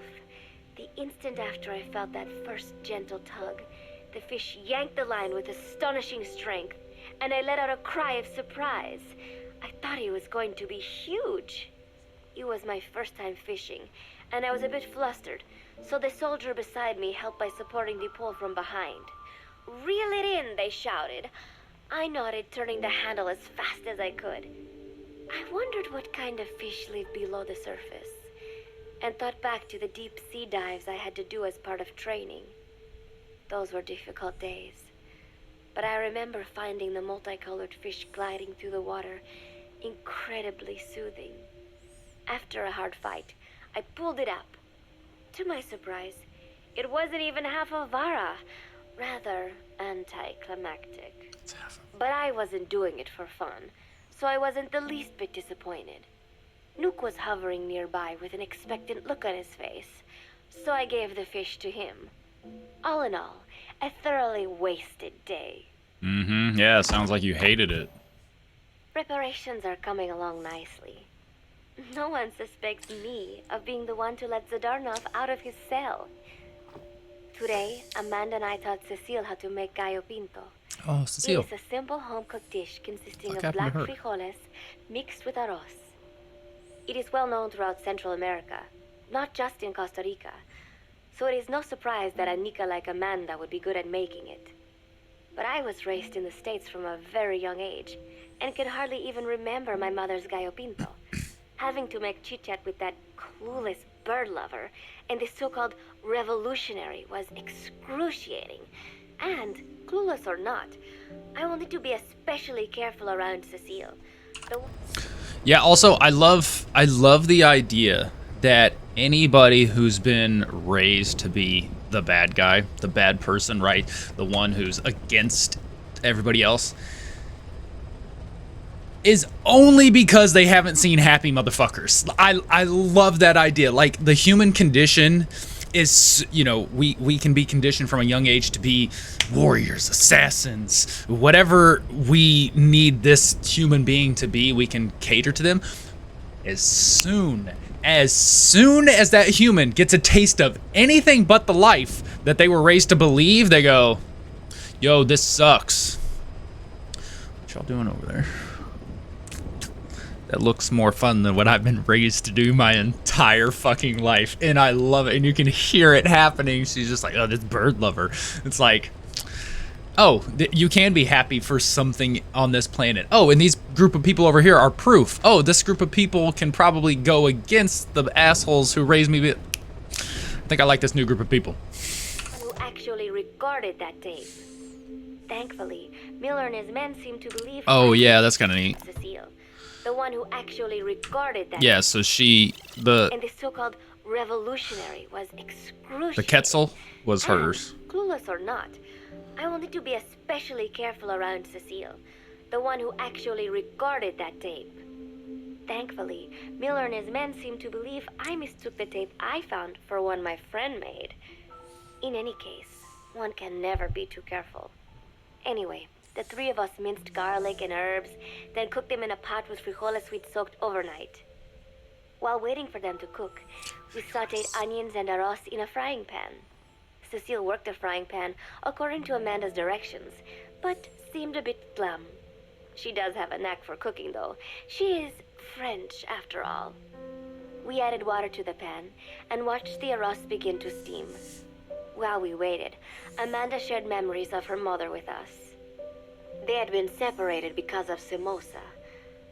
The instant after I felt that first gentle tug, the fish yanked the line with astonishing strength, and I let out a cry of surprise. I thought he was going to be huge. It was my first time fishing, and I was a bit flustered, so the soldier beside me helped by supporting the pole from behind. "Reel it in," they shouted. I nodded, turning the handle as fast as I could. I wondered what kind of fish live below the surface, and thought back to the deep sea dives I had to do as part of training. Those were difficult days, but I remember finding the multicolored fish gliding through the water incredibly soothing. After a hard fight, I pulled it up. To my surprise, it wasn't even half a vara, rather anticlimactic. But I wasn't doing it for fun, so I wasn't the least bit disappointed. Nook was hovering nearby with an expectant look on his face, so I gave the fish to him. All in all, a thoroughly wasted day. Yeah, sounds like you hated it. Preparations are coming along nicely. No one suspects me of being the one to let Zadornov out of his cell. Today, Amanda and I taught Cecile how to make gallo pinto. Oh, Cecile. It is a simple home-cooked dish consisting What of happened black to her? frijoles mixed with arroz. It is well known throughout Central America, not just in Costa Rica, so it is no surprise that Anika like Amanda would be good at making it. But I was raised in the States from a very young age, and can hardly even remember my mother's gallo pinto. Having to make chit-chat with that clueless bird lover and the so-called revolutionary was excruciating. And, clueless or not, I will need to be especially careful around Cecile. Yeah, also I love the idea that anybody who's been raised to be the bad guy, the bad person, right? The one who's against everybody else, is only because they haven't seen Happy Motherfuckers. I love that idea. Like, the human condition is, you know, we can be conditioned from a young age to be warriors, assassins, whatever we need this human being to be, we can cater to them. As soon as that human gets a taste of anything but the life that they were raised to believe, they go, yo, this sucks. What y'all doing over there? That looks more fun than what I've been raised to do my entire fucking life. And I love it. And you can hear it happening. She's just like, oh, this bird lover. It's like, oh, you can be happy for something on this planet. Oh, and these group of people over here are proof. Oh, this group of people can probably go against the assholes who raised me. I think I like this new group of people. Who actually recorded that tape. Thankfully, Miller and his men seem to believe. Oh, yeah, that's kind of neat. Cecile, the one who actually recorded that. Yeah, so she, and the so-called revolutionary was excruciating. the Quetzal was hers. Clueless or not, I will need to be especially careful around Cecile, the one who actually recorded that tape. Thankfully, Miller and his men seem to believe I mistook the tape I found for one my friend made. In any case, one can never be too careful. Anyway, the three of us minced garlic and herbs, then cooked them in a pot with frijoles we'd soaked overnight. While waiting for them to cook, we sautéed onions and arroz in a frying pan. Cecile worked the frying pan according to Amanda's directions, but seemed a bit glum. She does have a knack for cooking, though. She is French, after all. We added water to the pan and watched the arroz begin to steam. While we waited, Amanda shared memories of her mother with us. They had been separated because of Somoza,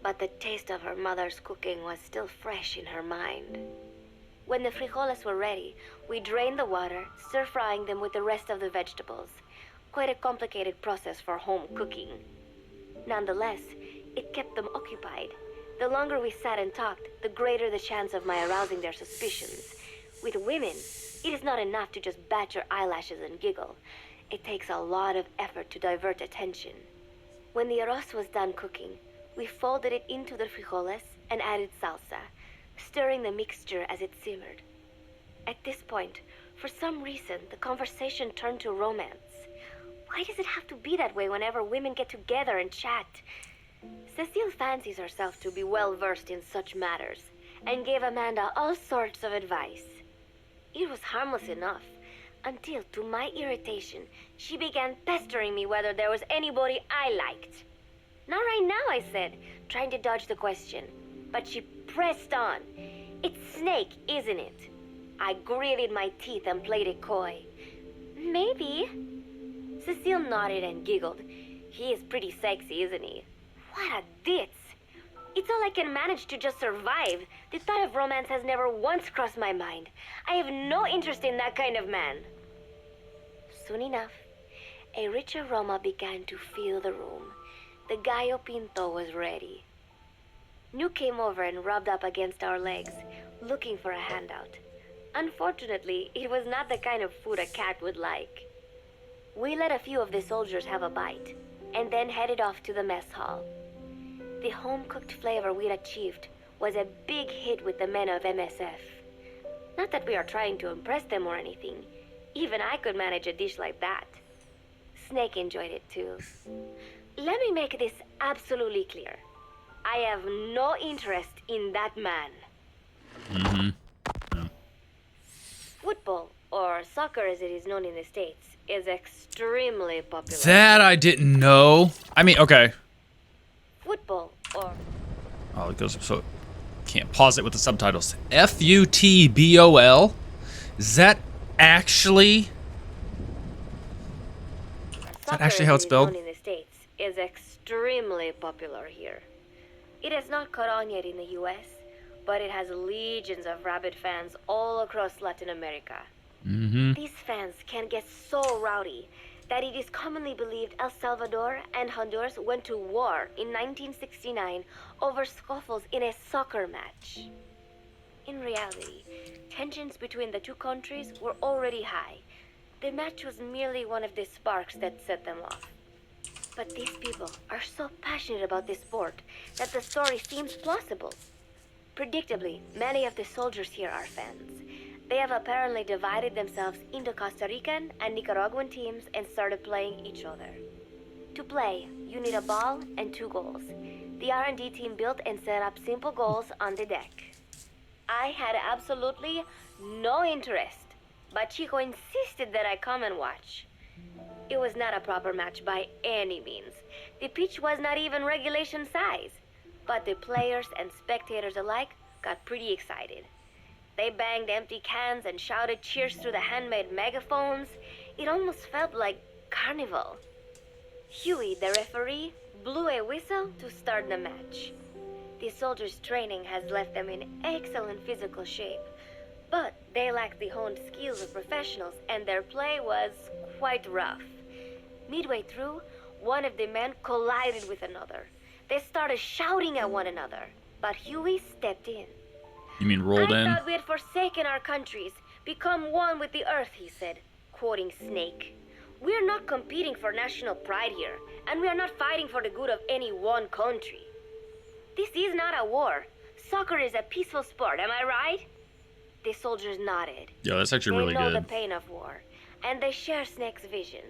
but the taste of her mother's cooking was still fresh in her mind. When the frijoles were ready, we drained the water, stir-frying them with the rest of the vegetables. Quite a complicated process for home cooking. Nonetheless, it kept them occupied. The longer we sat and talked, the greater the chance of my arousing their suspicions. With women, it is not enough to just bat your eyelashes and giggle. It takes a lot of effort to divert attention. When the arroz was done cooking, we folded it into the frijoles and added salsa, stirring the mixture as it simmered. At this point, for some reason, the conversation turned to romance. Why does it have to be that way whenever women get together and chat? Cecile fancies herself to be well-versed in such matters, and gave Amanda all sorts of advice. It was harmless enough, until, to my irritation, she began pestering me whether there was anybody I liked. Not right now, I said. trying to dodge the question. But she pressed on. It's Snake, isn't it? I gritted my teeth and played it coy. Maybe. Cecile nodded and giggled. He is pretty sexy, isn't he? What a ditz. It's all I can manage to just survive. The thought of romance has never once crossed my mind. I have no interest in that kind of man. Soon enough, a rich aroma began to fill the room. The gallo pinto was ready. New came over and rubbed up against our legs, looking for a handout. Unfortunately, it was not the kind of food a cat would like. We let a few of the soldiers have a bite, and then headed off to the mess hall. The home-cooked flavor we'd achieved was a big hit with the men of MSF. Not that we are trying to impress them or anything. Even I could manage a dish like that. Snake enjoyed it too. Let me make this absolutely clear. I have no interest in that man. Mm-hmm. Yeah. Football, or soccer as it is known in the States, is extremely popular. That I didn't know. I mean, okay. Football, or... Oh, it goes so... Can't pause it with the subtitles. F-U-T-B-O-L? Is that actually... Is that actually how it's spelled? Known in the States is extremely popular here. It has not caught on yet in the US, but it has legions of rabid fans all across Latin America. Mm-hmm. These fans can get so rowdy that it is commonly believed El Salvador and Honduras went to war in 1969 over scuffles in a soccer match. In reality, tensions between the two countries were already high. The match was merely one of the sparks that set them off. But these people are so passionate about this sport that the story seems plausible. Predictably, many of the soldiers here are fans. They have apparently divided themselves into Costa Rican and Nicaraguan teams and started playing each other. To play, you need a ball and 2 goals. The R&D team built and set up simple goals on the deck. I had absolutely no interest, but Chico insisted that I come and watch. It was not a proper match by any means. The pitch was not even regulation size, but the players and spectators alike got pretty excited. They banged empty cans and shouted cheers through the handmade megaphones. It almost felt like carnival. Huey, the referee, blew a whistle to start the match. The soldiers' training has left them in excellent physical shape, but they lacked the honed skills of professionals and their play was quite rough. Midway through, one of the men collided with another. They started shouting at one another, but Huey stepped in. You mean rolled in? I thought we had forsaken our countries, become one with the earth, he said, quoting Snake. We are not competing for national pride here, and we are not fighting for the good of any one country. This is not a war. Soccer is a peaceful sport, am I right? The soldiers nodded. Yeah, that's actually really good. They know good. the pain of war, and they share Snake's vision.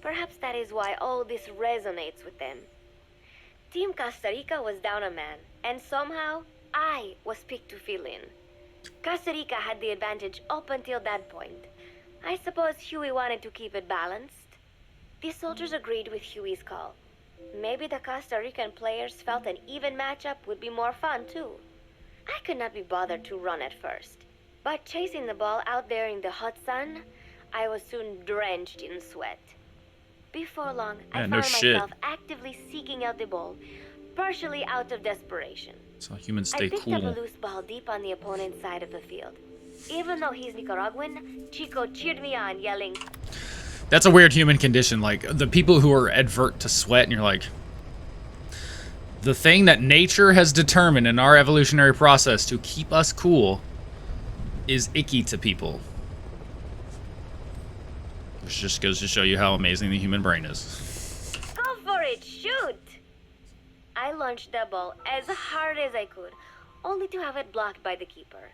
Perhaps that is why all this resonates with them. Team Costa Rica was down a man, and somehow I was picked to fill in. Costa Rica had the advantage up until that point. I suppose Huey wanted to keep it balanced. The soldiers agreed with Huey's call. Maybe the Costa Rican players felt an even matchup would be more fun too. I could not be bothered to run at first, but chasing the ball out there in the hot sun, I was soon drenched in sweat. Before long, I found myself actively seeking out the ball, partially out of desperation. So humans stay I picked cool. up a loose ball deep on the opponent's side of the field. Even though he's Nicaraguan, Chico cheered me on, yelling, That's a weird human condition. Like, the people who are advert to sweat, and you're like, the thing that nature has determined in our evolutionary process to keep us cool is icky to people. Which just goes to show you how amazing the human brain is. Go for it, shoot! I launched the ball as hard as I could, only to have it blocked by the keeper.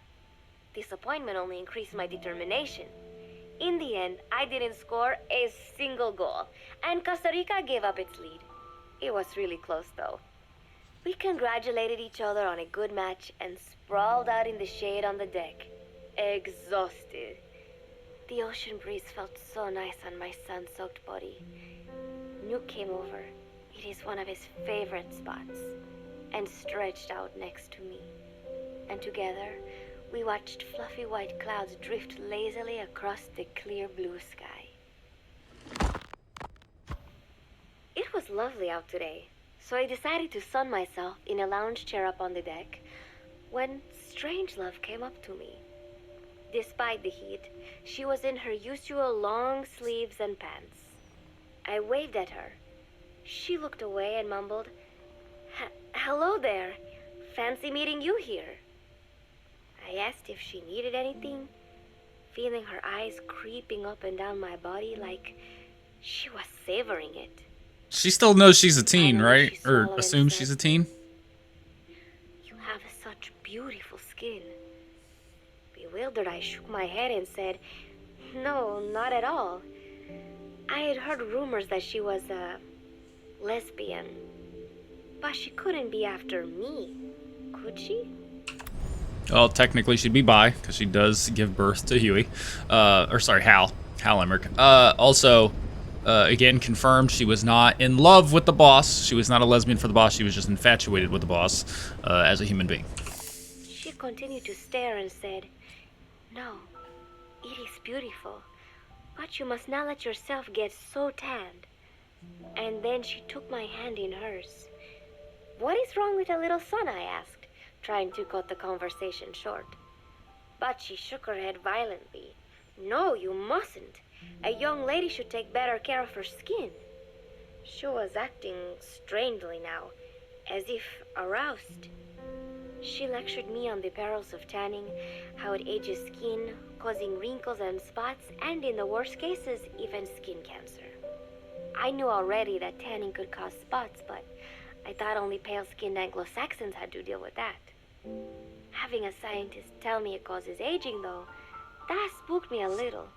Disappointment only increased my determination. In the end, I didn't score a single goal, and Costa Rica gave up its lead. It was really close, though. We congratulated each other on a good match and sprawled out in the shade on the deck, exhausted. The ocean breeze felt so nice on my sun-soaked body. Nuke came over. It is one of his favorite spots. and stretched out next to me. And together, we watched fluffy white clouds drift lazily across the clear blue sky. It was lovely out today, so I decided to sun myself in a lounge chair up on the deck when Strangelove came up to me. Despite the heat, she was in her usual long sleeves and pants. I waved at her. She looked away and mumbled, "Hello there. Fancy meeting you here." I asked if she needed anything, feeling her eyes creeping up and down my body like she was savoring it. She still knows she's a teen, Finally, right? she Or swallowed and assumes said, she's a teen? "You have such beautiful skin." Bewildered, I shook my head and said, "No, not at all. I had heard rumors that she was a lesbian. But she couldn't be after me, could she?" Well, technically she'd be bi, because she does give birth to Huey. Hal Emmerich. Again, confirmed she was not in love with the boss. She was not a lesbian for the boss. She was just infatuated with the boss as a human being. She continued to stare and said, "No, it is beautiful, but you must not let yourself get so tanned." And then she took my hand in hers. "What is wrong with a little sun?" I asked, trying to cut the conversation short. But she shook her head violently. "No, you mustn't. A young lady should take better care of her skin." She was acting strangely now, as if aroused. She lectured me on the perils of tanning, how it ages skin, causing wrinkles and spots, and in the worst cases, even skin cancer. I knew already that tanning could cause spots, but I thought only pale-skinned Anglo-Saxons had to deal with that. Having a scientist tell me it causes aging, though, that spooked me a little.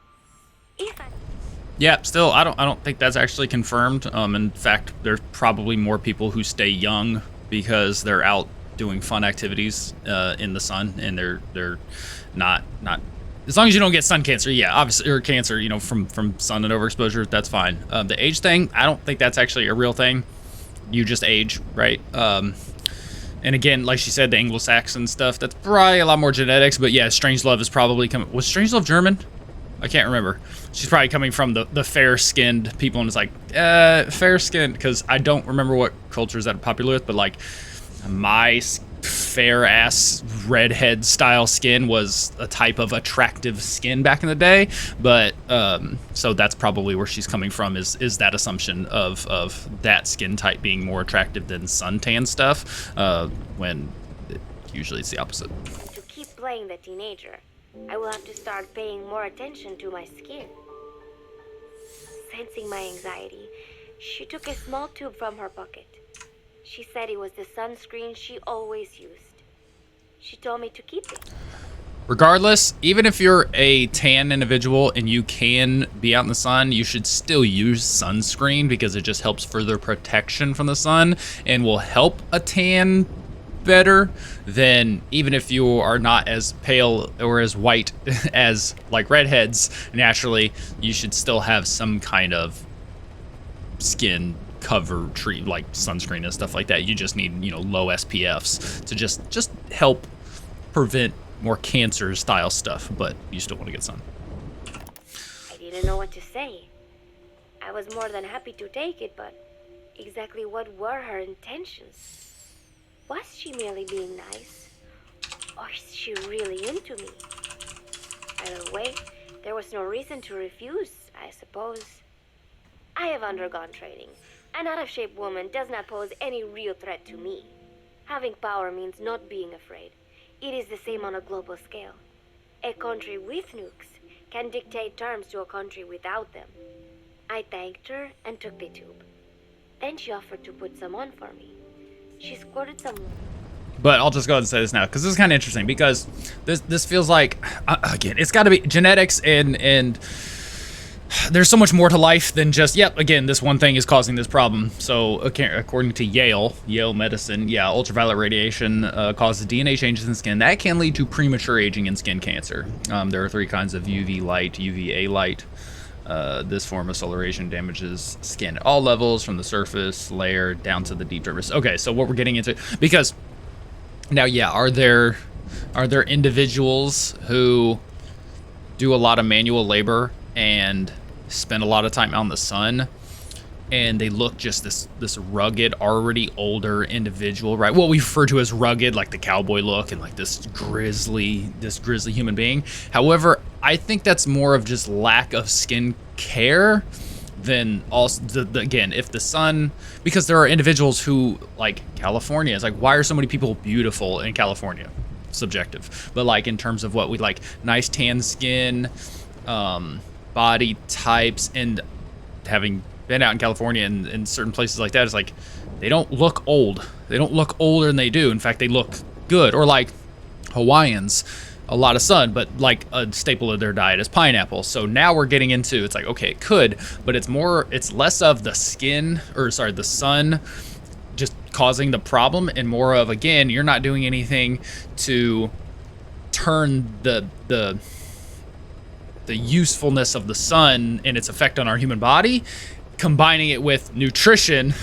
Yeah, still, I don't think that's actually confirmed. In fact, there's probably more people who stay young because they're out doing fun activities in the sun, and they're not as long as you don't get sun cancer, yeah, obviously, or cancer, from sun and overexposure, that's fine. The age thing, I don't think that's actually a real thing. You just age, right? And again, like she said, the Anglo-Saxon stuff, that's probably a lot more genetics, but yeah, Strangelove is probably coming. Was Strangelove German? I can't remember. She's probably coming from the fair-skinned people, and it's like, fair-skinned, because I don't remember what cultures that are popular with, but like, my fair-ass redhead style skin was a type of attractive skin back in the day, but so that's probably where she's coming from, is that assumption of that skin type being more attractive than suntan stuff, when usually it's the opposite. To keep playing the teenager, I will have to start paying more attention to my skin. Sensing my anxiety, she took a small tube from her pocket. She said it was the sunscreen she always used. She told me to keep it. Regardless, even if you're a tan individual and you can be out in the sun, you should still use sunscreen because it just helps further protection from the sun and will help a tan better than even if you are not as pale or as white as like redheads naturally. You should still have some kind of skin cover tree like sunscreen and stuff like that. You just need low SPFs to just help prevent more cancer style stuff, but you still want to get sun. I didn't know what to say. I was more than happy to take it, but exactly what were her intentions? Was she merely being nice? Or is she really into me? Either way, there was no reason to refuse, I suppose. I have undergone training. An out-of-shape woman does not pose any real threat to me. Having power means not being afraid. It is the same on a global scale. A country with nukes can dictate terms to a country without them. I thanked her and took the tube. Then she offered to put some on for me. She squirted some. But I'll just go ahead and say this now, because this is kind of interesting, because this feels like, again, it's got to be genetics, and there's so much more to life than just, again, this one thing is causing this problem. So according to Yale Medicine, ultraviolet radiation causes DNA changes in skin. That can lead to premature aging and skin cancer. There are 3 kinds of UV light, UVA light, This form of solar radiation damages skin at all levels, from the surface layer down to the deep dermis. Okay, so what we're getting into, because now, yeah, are there individuals who do a lot of manual labor and spend a lot of time out in the sun, and they look just this rugged, already older individual, right? What we refer to as rugged, like the cowboy look, and like this grisly human being. However, I think that's more of just lack of skin care than also again, if the sun, because there are individuals who, like California, it's like, why are so many people beautiful in California? Subjective, but like in terms of what we like, nice tan skin, body types, and having been out in California and in certain places like that, it's like they don't look old. They don't look older than they do. In fact, they look good. Or like Hawaiians, a lot of sun, but like a staple of their diet is pineapple. So now we're getting into, it's like, okay, it could, but it's less of the the sun just causing the problem, and more of, again, you're not doing anything to turn the usefulness of the sun and its effect on our human body, combining it with nutrition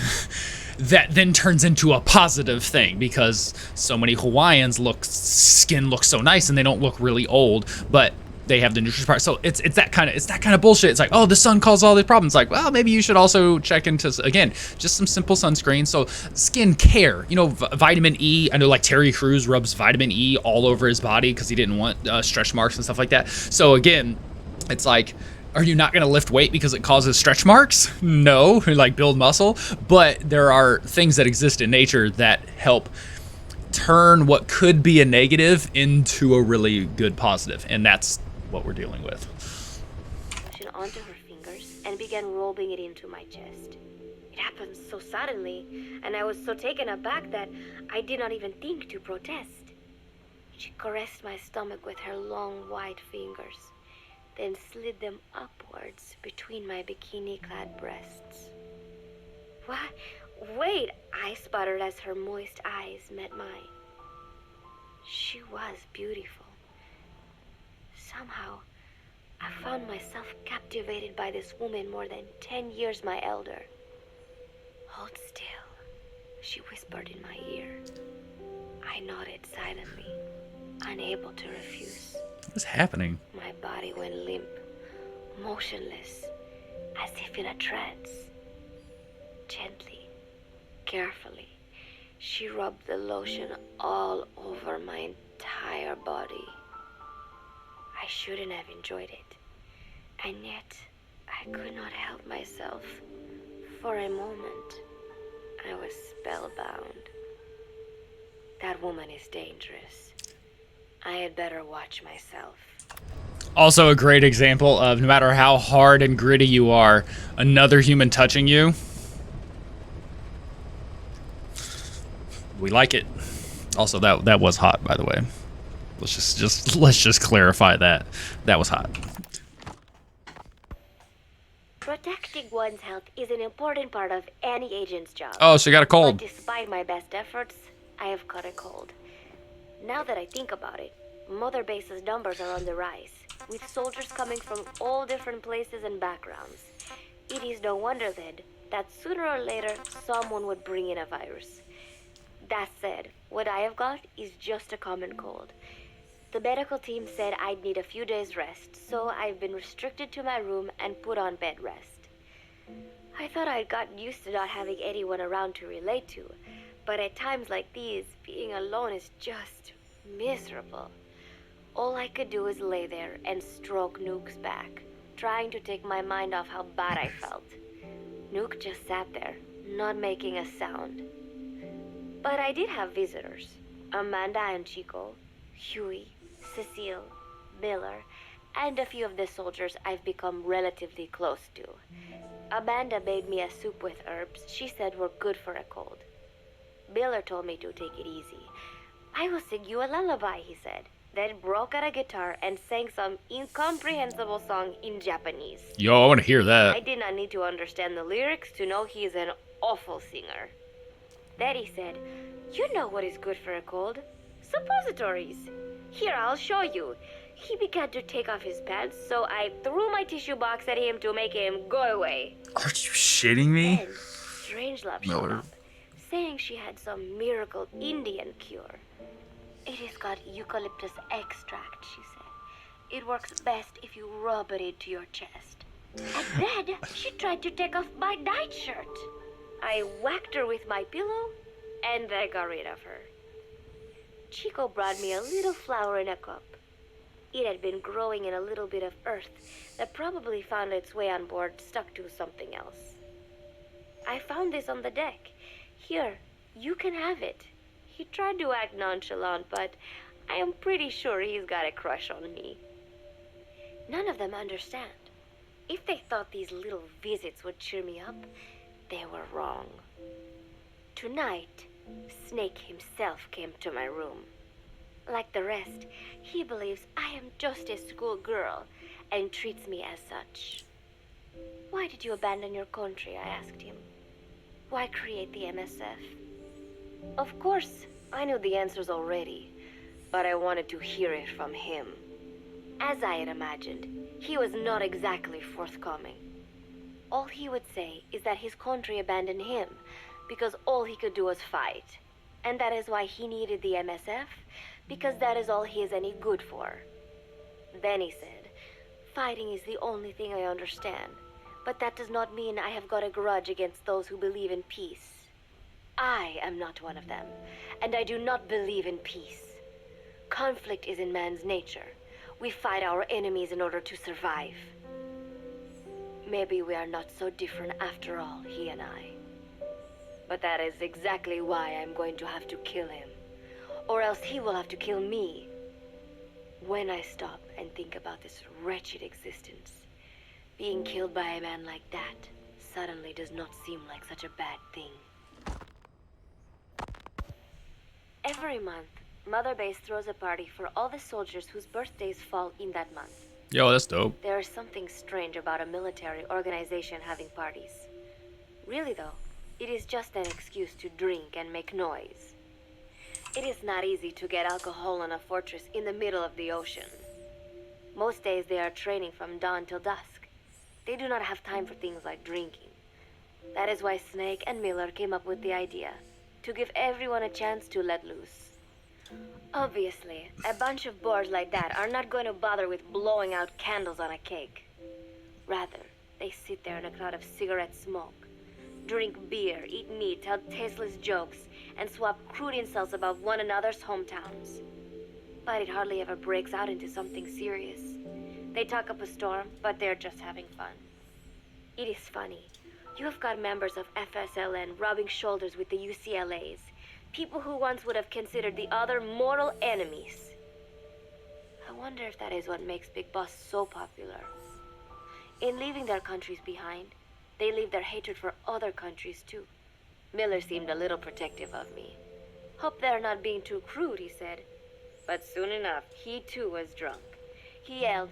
that then turns into a positive thing, because so many Hawaiians skin looks so nice and they don't look really old, but they have the nutrition part. So it's that kind of bullshit. It's like, oh, the sun causes all these problems. Like, well, maybe you should also check into, again, just some simple sunscreen. So skin care, vitamin E. I know like Terry Crews rubs vitamin E all over his body because he didn't want stretch marks and stuff like that. So again, it's like, are you not going to lift weight because it causes stretch marks? No, like build muscle. But there are things that exist in nature that help turn what could be a negative into a really good positive. And that's what we're dealing with. Onto her fingers and began rolling it into my chest. It happened so suddenly, and I was so taken aback that I did not even think to protest. She caressed my stomach with her long white fingers, then slid them upwards between my bikini-clad breasts. What? Wait, I sputtered as her moist eyes met mine. She was beautiful. Somehow, I found myself captivated by this woman more than 10 years my elder. Hold still, she whispered in my ear. I nodded silently, unable to refuse. What's happening? My body went limp, motionless, as if in a trance. Gently, carefully, she rubbed the lotion all over my entire body. I shouldn't have enjoyed it, and yet I could not help myself. For a moment, I was spellbound. That woman is dangerous. I had better watch myself. Also a great example of, no matter how hard and gritty you are, another human touching you, we like it. Also, that was hot, by the way. Let's just clarify that. That was hot. Protecting one's health is an important part of any agent's job. Oh, she got a cold. But despite my best efforts, I have caught a cold. Now that I think about it, Mother Base's numbers are on the rise, with soldiers coming from all different places and backgrounds. It is no wonder then that sooner or later someone would bring in a virus. That said, what I have got is just a common cold. The medical team said I'd need a few days rest, so I've been restricted to my room and put on bed rest. I thought I'd gotten used to not having anyone around to relate to, but at times like these, being alone is just miserable. All I could do is lay there and stroke Nuke's back, trying to take my mind off how bad I felt. Nuke just sat there, not making a sound. But I did have visitors. Amanda and Chico, Huey, Cecile, Miller, and a few of the soldiers I've become relatively close to. Amanda made me a soup with herbs she said were good for a cold. Miller told me to take it easy. I will sing you a lullaby, he said, then broke out a guitar and sang some incomprehensible song in Japanese. Yo, I want to hear that. I did not need to understand the lyrics to know he is an awful singer. Then he said, "You know what is good for a cold? Suppositories. Here, I'll show you. he began to take off his pants, so I threw my tissue box at him to make him go away. Are you shitting me? Then, Strangelove showed Miller. up, saying she had some miracle Indian cure. It has got eucalyptus extract, she said. It works best if you rub it into your chest. And then she tried to take off my nightshirt. I whacked her with my pillow, and I got rid of her. Chico brought me a little flower in a cup. It had been growing in a little bit of earth that probably found its way on board, stuck to something else. I found this on the deck. Here, you can have it. He tried to act nonchalant, but I am pretty sure he's got a crush on me. None of them understand. If they thought these little visits would cheer me up, they were wrong. Tonight, Snake himself came to my room. Like the rest, he believes I am just a schoolgirl and treats me as such. Why did you abandon your country? I asked him. Why create the MSF? Of course, I knew the answers already, but I wanted to hear it from him. As I had imagined, he was not exactly forthcoming. All he would say is that his country abandoned him because all he could do was fight. And that is why he needed the MSF, because that is all he is any good for. Then he said, fighting is the only thing I understand, but that does not mean I have got a grudge against those who believe in peace. I am not one of them, and I do not believe in peace. Conflict is in man's nature. We fight our enemies in order to survive. Maybe we are not so different after all, he and I. But that is exactly why I'm going to have to kill him. Or else he will have to kill me. When I stop and think about this wretched existence, being killed by a man like that suddenly does not seem like such a bad thing. Every month, Mother Base throws a party for all the soldiers whose birthdays fall in that month. Yo, that's dope. There is something strange about a military organization having parties. Really though, it is just an excuse to drink and make noise. It is not easy to get alcohol on a fortress in the middle of the ocean. Most days they are training from dawn till dusk. They do not have time for things like drinking. That is why Snake and Miller came up with the idea, to give everyone a chance to let loose. Obviously, a bunch of boors like that are not going to bother with blowing out candles on a cake. Rather, they sit there in a cloud of cigarette smoke, drink beer, eat meat, tell tasteless jokes, and swap crude insults about one another's hometowns. But it hardly ever breaks out into something serious. They talk up a storm, but they're just having fun. It is funny. You have got members of FSLN rubbing shoulders with the UCLAs, people who once would have considered the other mortal enemies. I wonder if that is what makes Big Boss so popular. In leaving their countries behind, they leave their hatred for other countries too. Miller seemed a little protective of me. Hope they're not being too crude, he said. But soon enough, he too was drunk. He yelled,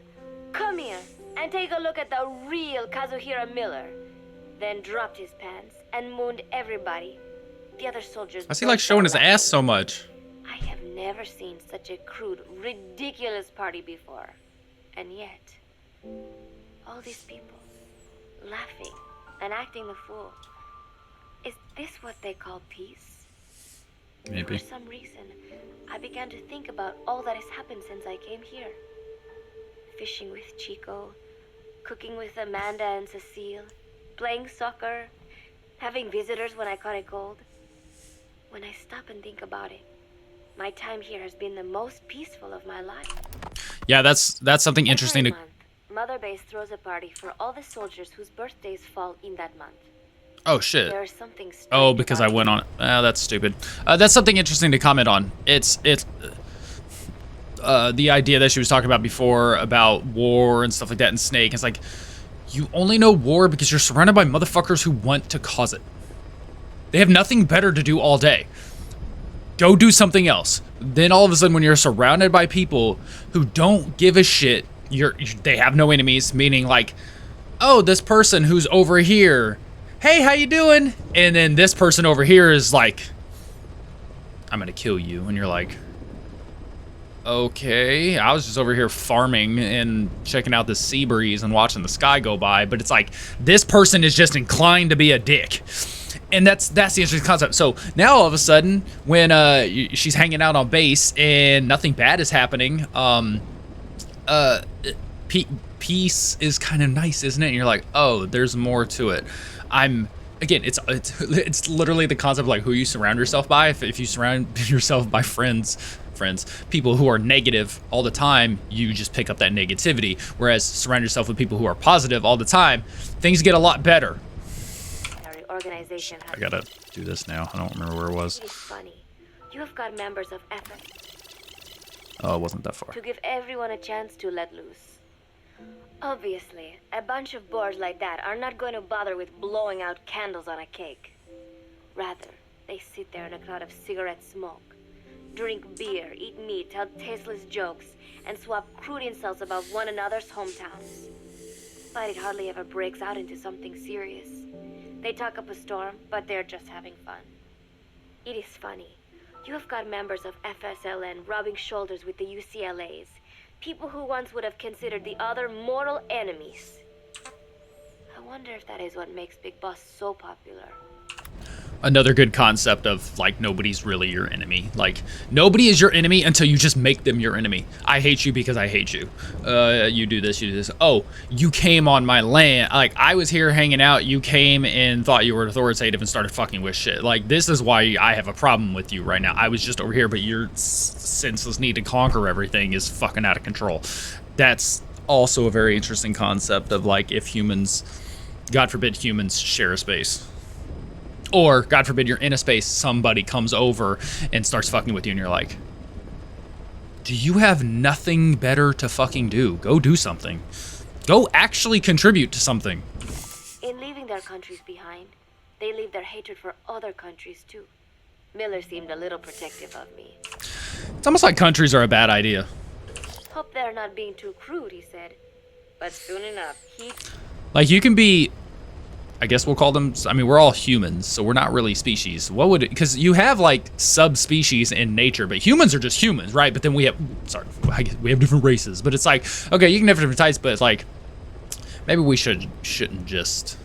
"Come here and take a look at the real Kazuhira Miller." Then dropped his pants and mooned everybody. The other soldiers... Why's he like showing his ass so much? I have never seen such a crude, ridiculous party before. And yet, all these people, laughing and acting the fool. Is this what they call peace? Maybe. For some reason, I began to think about all that has happened since I came here. Fishing with Chico, cooking with Amanda and Cecile, playing soccer, having visitors when I caught a cold. When I stop and think about it, my time here has been the most peaceful of my life. Yeah, that's something interesting Every to... month, Mother Base throws a party for all the soldiers whose birthdays fall in that month. Oh, shit. There is something strange Oh, because I about went on it. Oh, that's stupid. That's something interesting to comment on. It's the idea that she was talking about before about war and stuff like that and Snake. It's like, you only know war because you're surrounded by motherfuckers who want to cause it. They have nothing better to do all day. Go do something else. Then all of a sudden when you're surrounded by people who don't give a shit, they have no enemies, meaning like, oh, this person who's over here, hey, how you doing? And then this person over here is like, I'm gonna kill you. And you're like, okay, I was just over here farming and checking out the sea breeze and watching the sky go by, but it's like this person is just inclined to be a dick. And that's the interesting concept. So now all of a sudden, when she's hanging out on base and nothing bad is happening, peace is kind of nice, isn't it? And you're like, oh, there's more to it. Again, it's literally the concept of like who you surround yourself by. If you surround yourself by people who are negative all the time, you just pick up that negativity. Whereas surround yourself with people who are positive all the time, things get a lot better. Organization has I gotta do this now. I don't remember where it was. It is funny. You have got members of FS Oh, it wasn't that far. to give everyone a chance to let loose. Obviously, a bunch of boors like that are not going to bother with blowing out candles on a cake. Rather, they sit there in a cloud of cigarette smoke, drink beer, eat meat, tell tasteless jokes, and swap crude insults about one another's hometowns. But it hardly ever breaks out into something serious. They talk up a storm, but they're just having fun. It is funny. You have got members of FSLN rubbing shoulders with the UCLAs, people who once would have considered the other mortal enemies. I wonder if that is what makes Big Boss so popular. Another good concept of like nobody's really your enemy. Like nobody is your enemy until you just make them your enemy. I hate you because I hate you. You do this, you do this. Oh, you came on my land. Like I was here hanging out. You came and thought you were authoritative and started fucking with shit. Like this is why I have a problem with you right now. I was just over here, but your senseless need to conquer everything is fucking out of control. That's also a very interesting concept of like if humans, God forbid humans share a space. Or, God forbid, you're in a space, somebody comes over and starts fucking with you, and you're like, do you have nothing better to fucking do? Go do something. Go actually contribute to something. In leaving their countries behind, they leave their hatred for other countries too. Miller seemed a little protective of me. It's almost like countries are a bad idea. Hope they're not being too crude, he said. But soon enough, he... Like, you can be... I guess we'll call them, I mean, we're all humans, so we're not really species. What would it, because you have like subspecies in nature, but humans are just humans, right? But then we have, I guess we have different races, but it's like, okay, you can have different types, but it's like, maybe we shouldn't just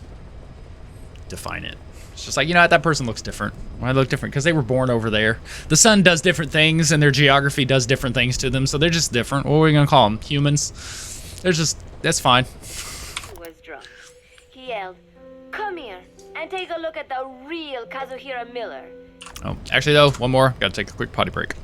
define it. It's just like, you know what, that person looks different. Why they look different? Because they were born over there. The sun does different things, and their geography does different things to them, so they're just different. What are we gonna call them? Humans? They're just, that's fine. He was drunk. He yelled, "Come here and take a look at the real Kazuhira Miller." Oh, actually though, one more. Gotta take a quick potty break.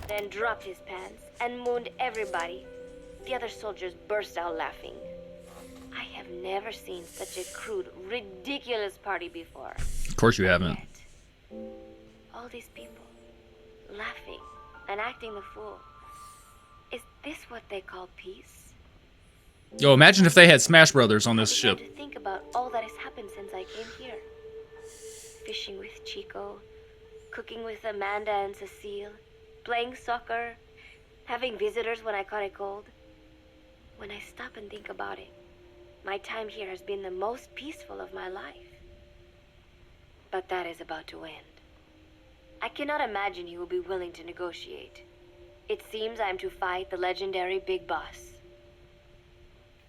Then dropped his pants and mooned everybody. The other soldiers burst out laughing. I have never seen such a crude, ridiculous party before. Of course you haven't. Yet, all these people, laughing and acting the fool. Is this what they call peace? Yo, imagine if they had Smash Brothers on this I ship. began to think about all that has happened since I came here. Fishing with Chico, cooking with Amanda and Cecile, playing soccer, having visitors when I caught a cold. When I stop and think about it, my time here has been the most peaceful of my life. But that is about to end. I cannot imagine he will be willing to negotiate. It seems I am to fight the legendary Big Boss.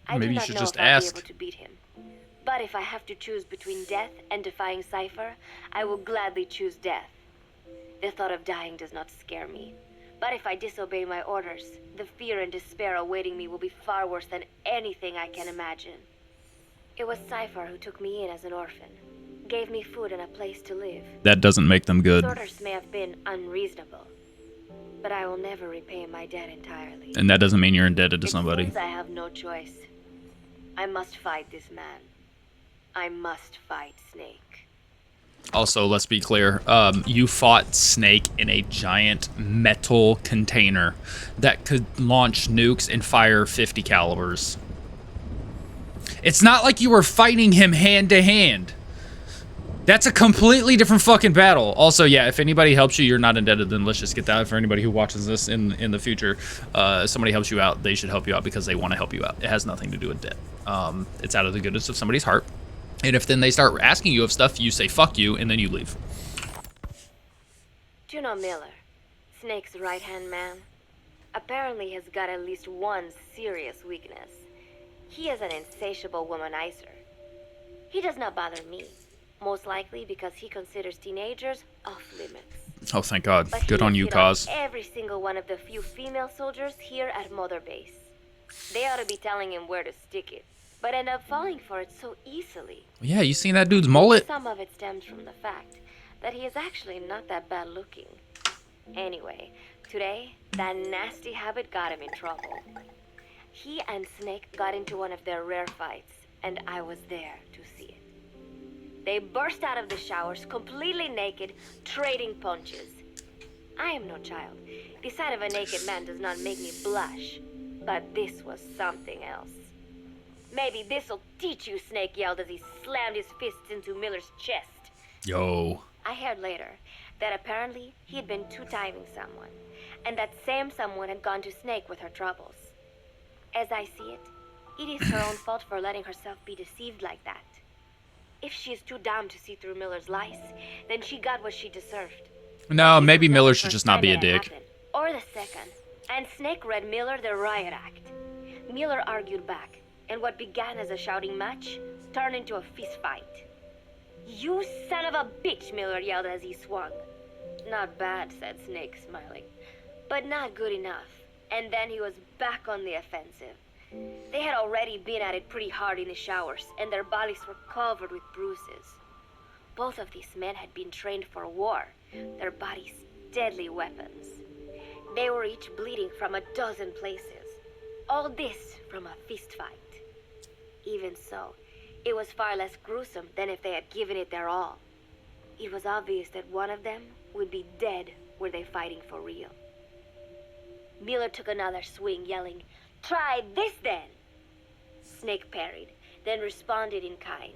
I Maybe do you not should know just if I'll be ask. able to beat him. But if I have to choose between death and defying Cypher, I will gladly choose death. The thought of dying does not scare me. But if I disobey my orders, the fear and despair awaiting me will be far worse than anything I can imagine. It was Cypher who took me in as an orphan, gave me food and a place to live. That doesn't make them good. Orders may have been unreasonable, but I will never repay my debt entirely. And that doesn't mean you're indebted to It somebody. seems I have no choice. I must fight this man. I must fight Snake. Also, let's be clear. You fought Snake in a giant metal container that could launch nukes and fire 50 calibers. It's not like you were fighting him hand to hand. That's a completely different fucking battle. Also, yeah, if anybody helps you, you're not indebted, then let's just get that. For anybody who watches this in the future, somebody helps you out, they should help you out because they want to help you out. It has nothing to do with debt. It's out of the goodness of somebody's heart. And if then they start asking you of stuff, you say fuck you, and then you leave. Juno Miller, Snake's right-hand man, apparently has got at least one serious weakness. He is an insatiable womanizer. He does not bother me, most likely because he considers teenagers off limits. Oh, thank God. But Good he on has you, hit on Kaz. every single one of the few female soldiers here at Mother Base. They ought to be telling him where to stick it, but end up falling for it so easily. Yeah, you seen that dude's mullet? Some of it stems from the fact that he is actually not that bad looking. Anyway, today, that nasty habit got him in trouble. He and Snake got into one of their rare fights, and I was there to see it. They burst out of the showers, completely naked, trading punches. I am no child. The sight of a naked man does not make me blush, but this was something else. Maybe this'll teach you, Snake yelled as he slammed his fists into Miller's chest. Yo. I heard later that apparently he had been two-timing someone, and that same someone had gone to Snake with her troubles. As I see it, it is her own fault for letting herself be deceived like that. If she is too dumb to see through Miller's lies, then she got what she deserved. No, This maybe was not Miller the should first just not time be a that had dick. happened, or the second. And Snake read Miller the riot act. Miller argued back, and what began as a shouting match turned into a fist fight. You son of a bitch, Miller yelled as he swung. Not bad, said Snake, smiling, but not good enough. And then he was back on the offensive. They had already been at it pretty hard in the showers, and their bodies were covered with bruises. Both of these men had been trained for war, their bodies deadly weapons. They were each bleeding from a dozen places. All this from a fist fight. Even so, it was far less gruesome than if they had given it their all. It was obvious that one of them would be dead were they fighting for real. Miller took another swing, yelling, "Try this then!" Snake parried, then responded in kind.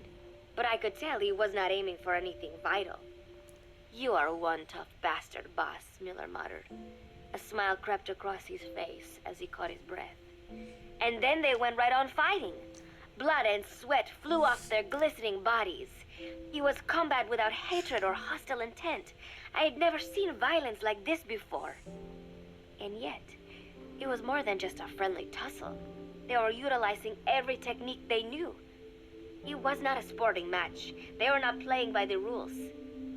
But I could tell he was not aiming for anything vital. You are one tough bastard, boss, Miller muttered. A smile crept across his face as he caught his breath. And then they went right on fighting. Blood and sweat flew off their glistening bodies. It was combat without hatred or hostile intent. I had never seen violence like this before. And yet, it was more than just a friendly tussle. They were utilizing every technique they knew. It was not a sporting match. They were not playing by the rules.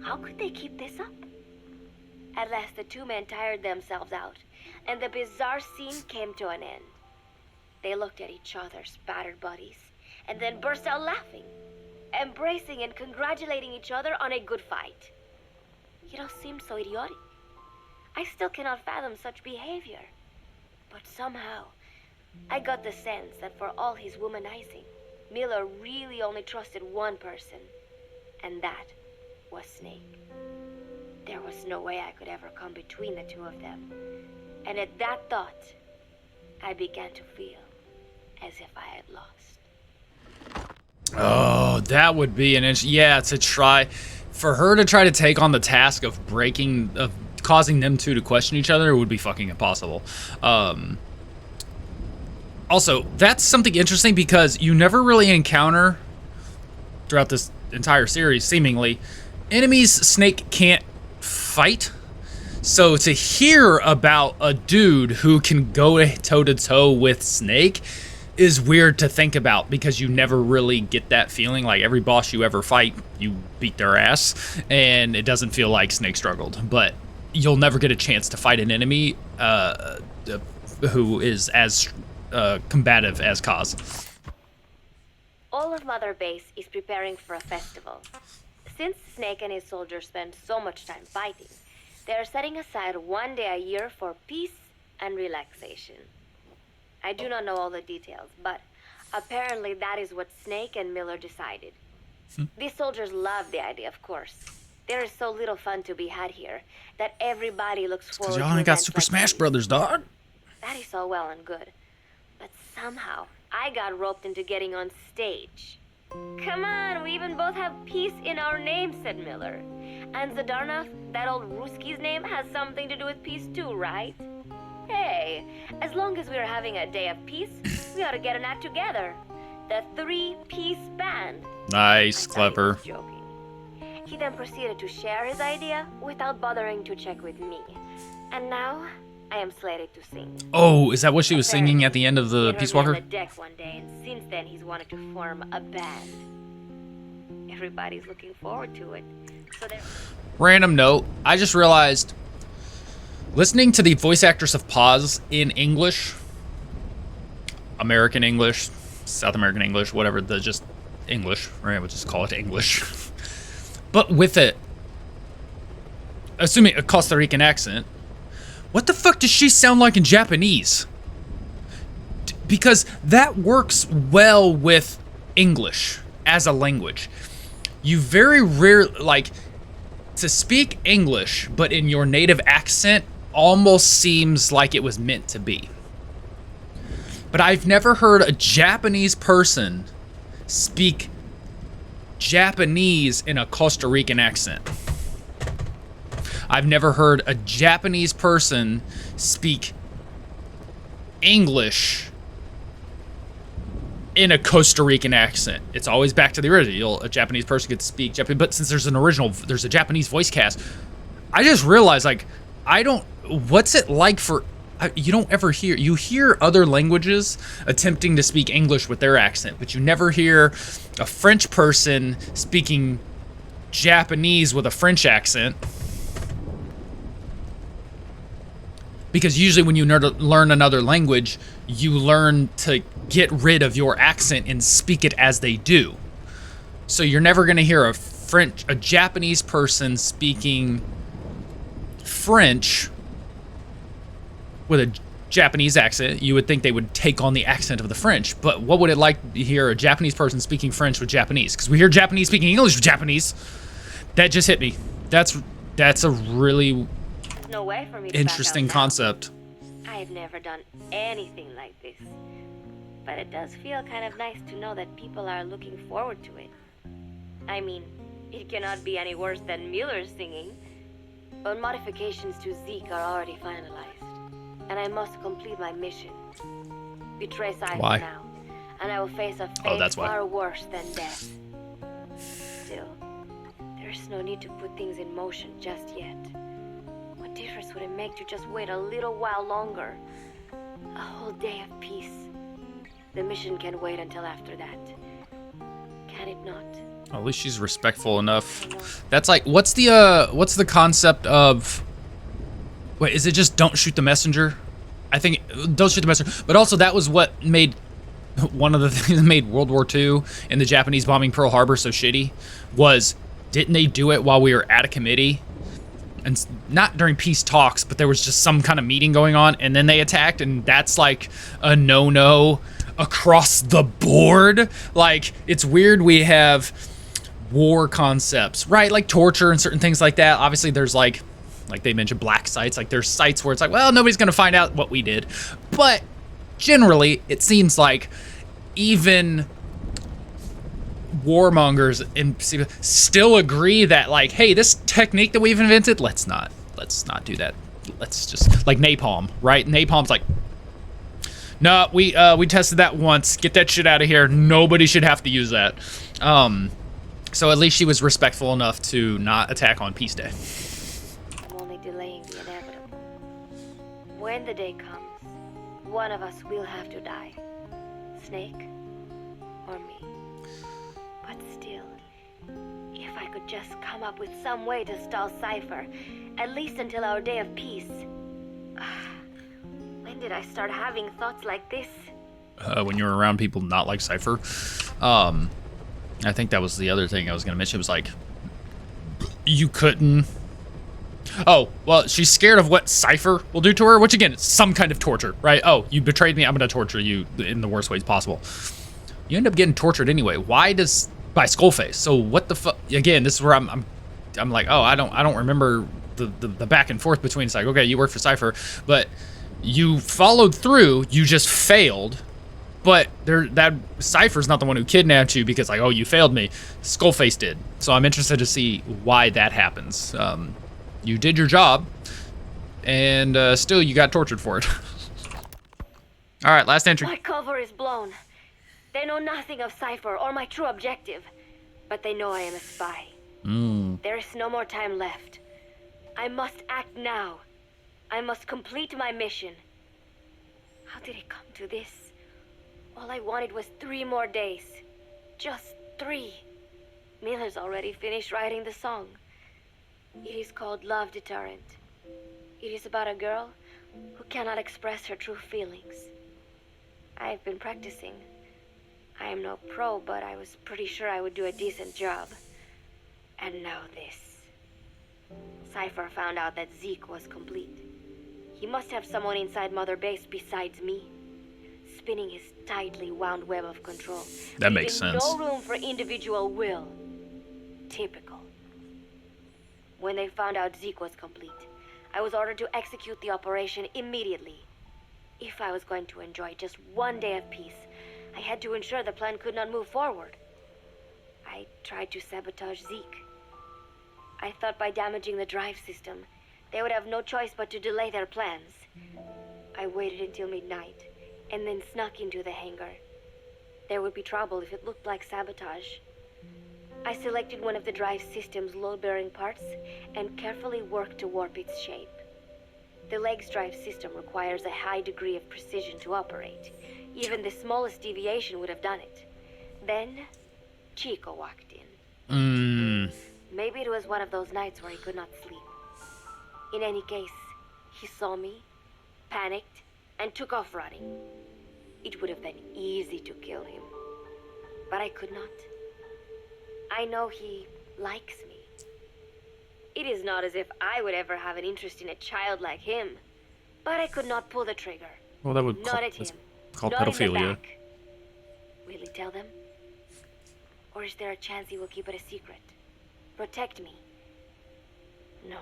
How could they keep this up? At last, the two men tired themselves out, and the bizarre scene came to an end. They looked at each other's battered bodies, and then burst out laughing, embracing and congratulating each other on a good fight. It all seemed so idiotic. I still cannot fathom such behavior. But somehow, I got the sense that for all his womanizing, Miller really only trusted one person, and that was Snake. There was no way I could ever come between the two of them. And at that thought, I began to feel as if I had lost. Oh, that would be an yeah, to try for her to try to take on the task of causing them two to question each other would be fucking impossible. Also, that's something interesting because you never really encounter throughout this entire series, seemingly, enemies Snake can't fight. So to hear about a dude who can go toe-to-toe with Snake is weird to think about because you never really get that feeling. Like every boss you ever fight, you beat their ass, and it doesn't feel like Snake struggled. But you'll never get a chance to fight an enemy who is as combative as Kaz. All of Mother Base is preparing for a festival. Since Snake and his soldiers spend so much time fighting, they are setting aside 1 day a year for peace and relaxation. I do not know all the details, but apparently that is what Snake and Miller decided. These soldiers love the idea, of course. There is so little fun to be had here that everybody looks forward to Because y'all ain't got events Super like Smash these. Brothers, dog. That is all well and good. But somehow, I got roped into getting on stage. Come on, we even both have peace in our name, said Miller. And Zadarnov, that old Ruski's name, has something to do with peace too, right? Hey, as long as we are having a day of peace, we ought to get an act together. The 3-Piece Band. Nice, I thought he clever. was joking. He then proceeded to share his idea without bothering to check with me. And now, I am slated to sing. Oh, is that what she was singing at the end of the He heard Peace me on Walker? the deck one day, and since then he's wanted to form a band. Everybody's looking forward to it. So they're... Random note, I just realized listening to the voice actress of Paz in English, American English, South American English, whatever, the just English, right? We'll just call it English. But with it, assuming a Costa Rican accent, what the fuck does she sound like in Japanese? Because that works well with English as a language. You very rarely, like, to speak English, but in your native accent, almost seems like it was meant to be. But I've never heard a Japanese person speak Japanese in a Costa Rican accent. I've never heard a Japanese person speak English in a Costa Rican accent. It's always back to the original. A Japanese person could speak Japanese, but since there's a Japanese voice cast, I just realized, like, what's it like for, you don't ever you hear other languages attempting to speak English with their accent, but you never hear a French person speaking Japanese with a French accent. Because usually when you learn another language, you learn to get rid of your accent and speak it as they do. So you're never going to hear a Japanese person speaking French with a Japanese accent. You would think they would take on the accent of the French. But what would it like to hear a Japanese person speaking French with Japanese? Because we hear Japanese speaking English with Japanese. That just hit me. That's a really no way for me to interesting back out now. concept. I have never done anything like this. But it does feel kind of nice to know that people are looking forward to it. I mean, it cannot be any worse than Miller's singing. But modifications to Zeke are already finalized. And I must complete my mission. Betray Cypher Why? now. And I will face a fate that's why. far worse than death. Still, there's no need to put things in motion just yet. What difference would it make to just wait a little while longer? A whole day of peace. The mission can wait until after that. Can it not? At least she's respectful enough. That's like, what's the concept of, wait, is it just don't shoot the messenger? I think, don't shoot the messenger. But also that was what made, one of the things that made World War II and the Japanese bombing Pearl Harbor so shitty was, didn't they do it while we were at a committee? And not during peace talks, but there was just some kind of meeting going on, and then they attacked, and that's like a no-no across the board. Like, it's weird we have war concepts, right? Like torture and certain things like that. Obviously, there's like they mentioned black sites. Like, there's sites where it's like, well, nobody's gonna find out what we did. But generally, it seems like even warmongers still agree that, like, hey, this technique that we've invented, let's not do that. Let's just, like napalm, right? Napalm's like, no, we tested that once. Get that shit out of here. Nobody should have to use that. So at least she was respectful enough to not attack on Peace Day. I'm only delaying the inevitable. When the day comes, one of us will have to die. Snake or me. But still, if I could just come up with some way to stall Cypher, at least until our day of peace. When did I start having thoughts like this? When you're around people not like Cypher. I think that was the other thing I was going to mention. It was like, you couldn't. Oh, well, she's scared of what Cypher will do to her, which again, it's some kind of torture, right? Oh, you betrayed me, I'm gonna torture you in the worst ways possible. You end up getting tortured anyway. Why does by Skullface? So what the fuck? Again, this is where I'm like, oh, I don't remember the back and forth between. It's like, okay, you work for Cypher, but you followed through. You just failed. But that Cypher's not the one who kidnapped you because like, oh, you failed me. Skullface did. So I'm interested to see why that happens. You did your job, and still you got tortured for it. All right, last entry. My cover is blown. They know nothing of Cypher or my true objective, but they know I am a spy. There is no more time left. I must act now. I must complete my mission. How did it come to this? All I wanted was 3 more days. Just 3. Miller's already finished writing the song. It is called Love Deterrent. It is about a girl who cannot express her true feelings. I have been practicing. I am no pro, but I was pretty sure I would do a decent job. And now this. Cypher found out that Zeke was complete. He must have someone inside Mother Base besides me, spinning his tightly wound web of control. That makes sense. No room for individual will. Typical. When they found out Zeke was complete, I was ordered to execute the operation immediately. If I was going to enjoy just 1 day of peace, I had to ensure the plan could not move forward. I tried to sabotage Zeke. I thought by damaging the drive system, they would have no choice but to delay their plans. I waited until midnight, and then snuck into the hangar. There would be trouble if it looked like sabotage. I selected one of the drive system's load-bearing parts and carefully worked to warp its shape. The leg's drive system requires a high degree of precision to operate. Even the smallest deviation would have done it. Then, Chico walked in. Maybe it was one of those nights where he could not sleep. In any case, he saw me, panicked, and took off running. It would have been easy to kill him, but I could not. I know he likes me. It is not as if I would ever have an interest in a child like him, but I could not pull the trigger. Well, that would not at him. call Not in the pedophilia. back. Will he tell them? Or is there a chance he will keep it a secret? Protect me? No.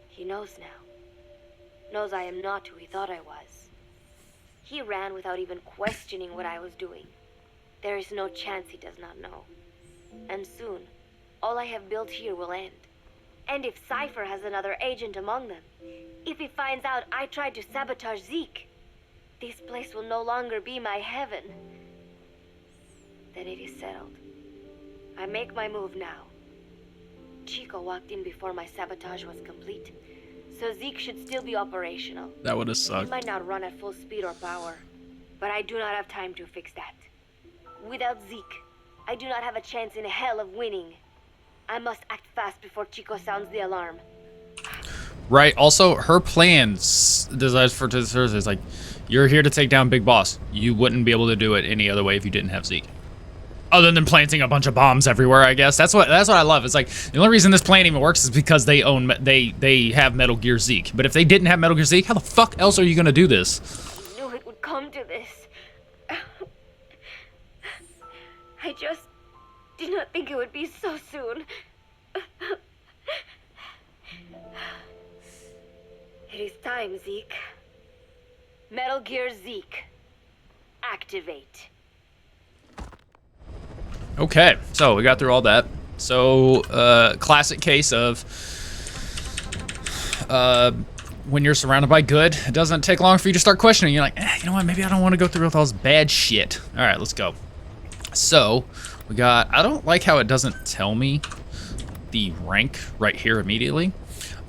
He knows now. Knows I am not who he thought I was. He ran without even questioning what I was doing. There is no chance he does not know. And soon, all I have built here will end. And if Cypher has another agent among them, if he finds out I tried to sabotage Zeke, this place will no longer be my heaven. Then it is settled. I make my move now. Chico walked in before my sabotage was complete, so Zeke should still be operational. That would have He sucked. might not run at full speed or power, but I do not have time to fix that. Without Zeke, I do not have a chance in hell of winning. I must act fast before Chico sounds the alarm. Right. Also, her plans designed for Thursday is like, you're here to take down Big Boss. You wouldn't be able to do it any other way if you didn't have Zeke. Other than planting a bunch of bombs everywhere, I guess. That's what I love. It's like the only reason this plan even works is because they own they have Metal Gear Zeke. But if they didn't have Metal Gear Zeke, how the fuck else are you gonna do this? I knew it would come to this. I just did not think it would be so soon. It is time, Zeke. Metal Gear Zeke. Activate. Okay, so we got through all that. So, classic case of when you're surrounded by good, it doesn't take long for you to start questioning. You're like, you know what, maybe I don't want to go through with all this bad shit. All right, let's go. So, we got, I don't like how it doesn't tell me the rank right here immediately.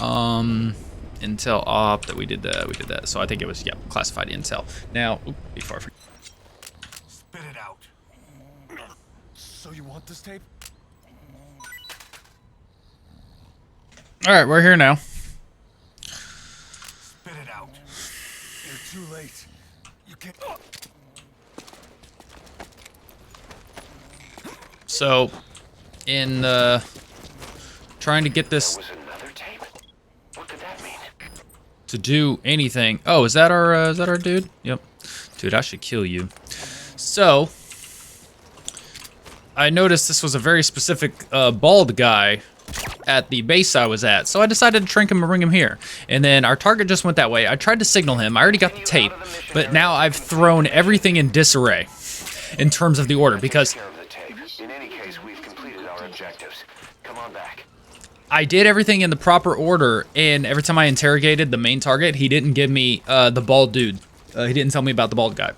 Intel op, that we did that. So I think it was, yeah, classified intel. Now, before I forget. Spit it out. So you want this tape? All right, we're here now. Spit it out. You're too late. You can't. So, in trying to get this There was another tape? What could that mean? to do anything. Oh, is that our dude? Yep. Dude, I should kill you. So, I noticed this was a very specific bald guy at the base I was at, so I decided to shrink him and bring him here. And then our target just went that way. I tried to signal him. I already got the tape, but now I've thrown everything in disarray in terms of the order because Care of the tape. In any case, we've completed our objectives. Come on back. I did everything in the proper order, and every time I interrogated the main target, he didn't give me the bald dude. He didn't tell me about the bald guy.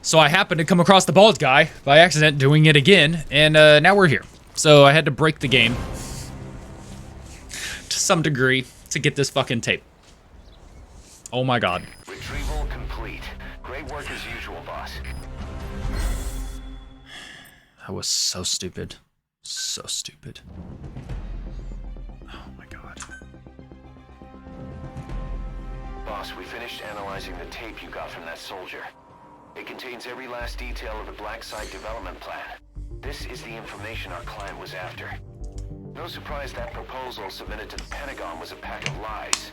So I happened to come across the bald guy by accident doing it again, and now we're here. So I had to break the game to some degree to get this fucking tape. Oh my god. Retrieval complete. Great work as usual, boss. That was so stupid. So stupid. Oh my god. Boss, we finished analyzing the tape you got from that soldier. It contains every last detail of the Black Site development plan. This is the information our client was after. No surprise that proposal submitted to the Pentagon was a pack of lies.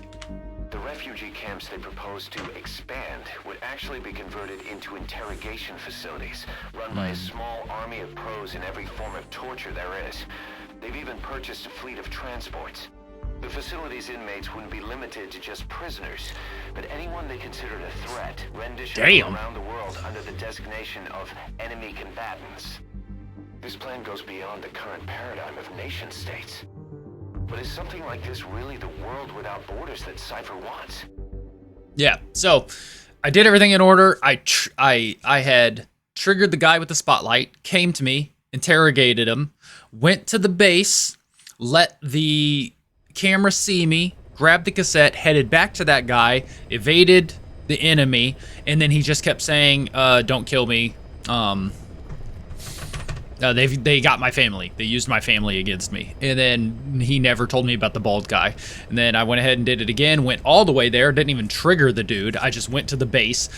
The refugee camps they proposed to expand would actually be converted into interrogation facilities, run by a small army of pros in every form of torture there is. They've even purchased a fleet of transports. The facility's inmates wouldn't be limited to just prisoners, but anyone they considered a threat, renditioned Damn. around the world under the designation of enemy combatants. This plan goes beyond the current paradigm of nation states. But is something like this really the world without borders that Cypher wants? Yeah, so I did everything in order. I had triggered the guy with the spotlight, came to me, interrogated him, went to the base, let the camera see me, grabbed the cassette, headed back to that guy, evaded the enemy, and then he just kept saying, don't kill me. They got my family. They used my family against me. And then he never told me about the bald guy. And then I went ahead and did it again, went all the way there, didn't even trigger the dude. I just went to the base,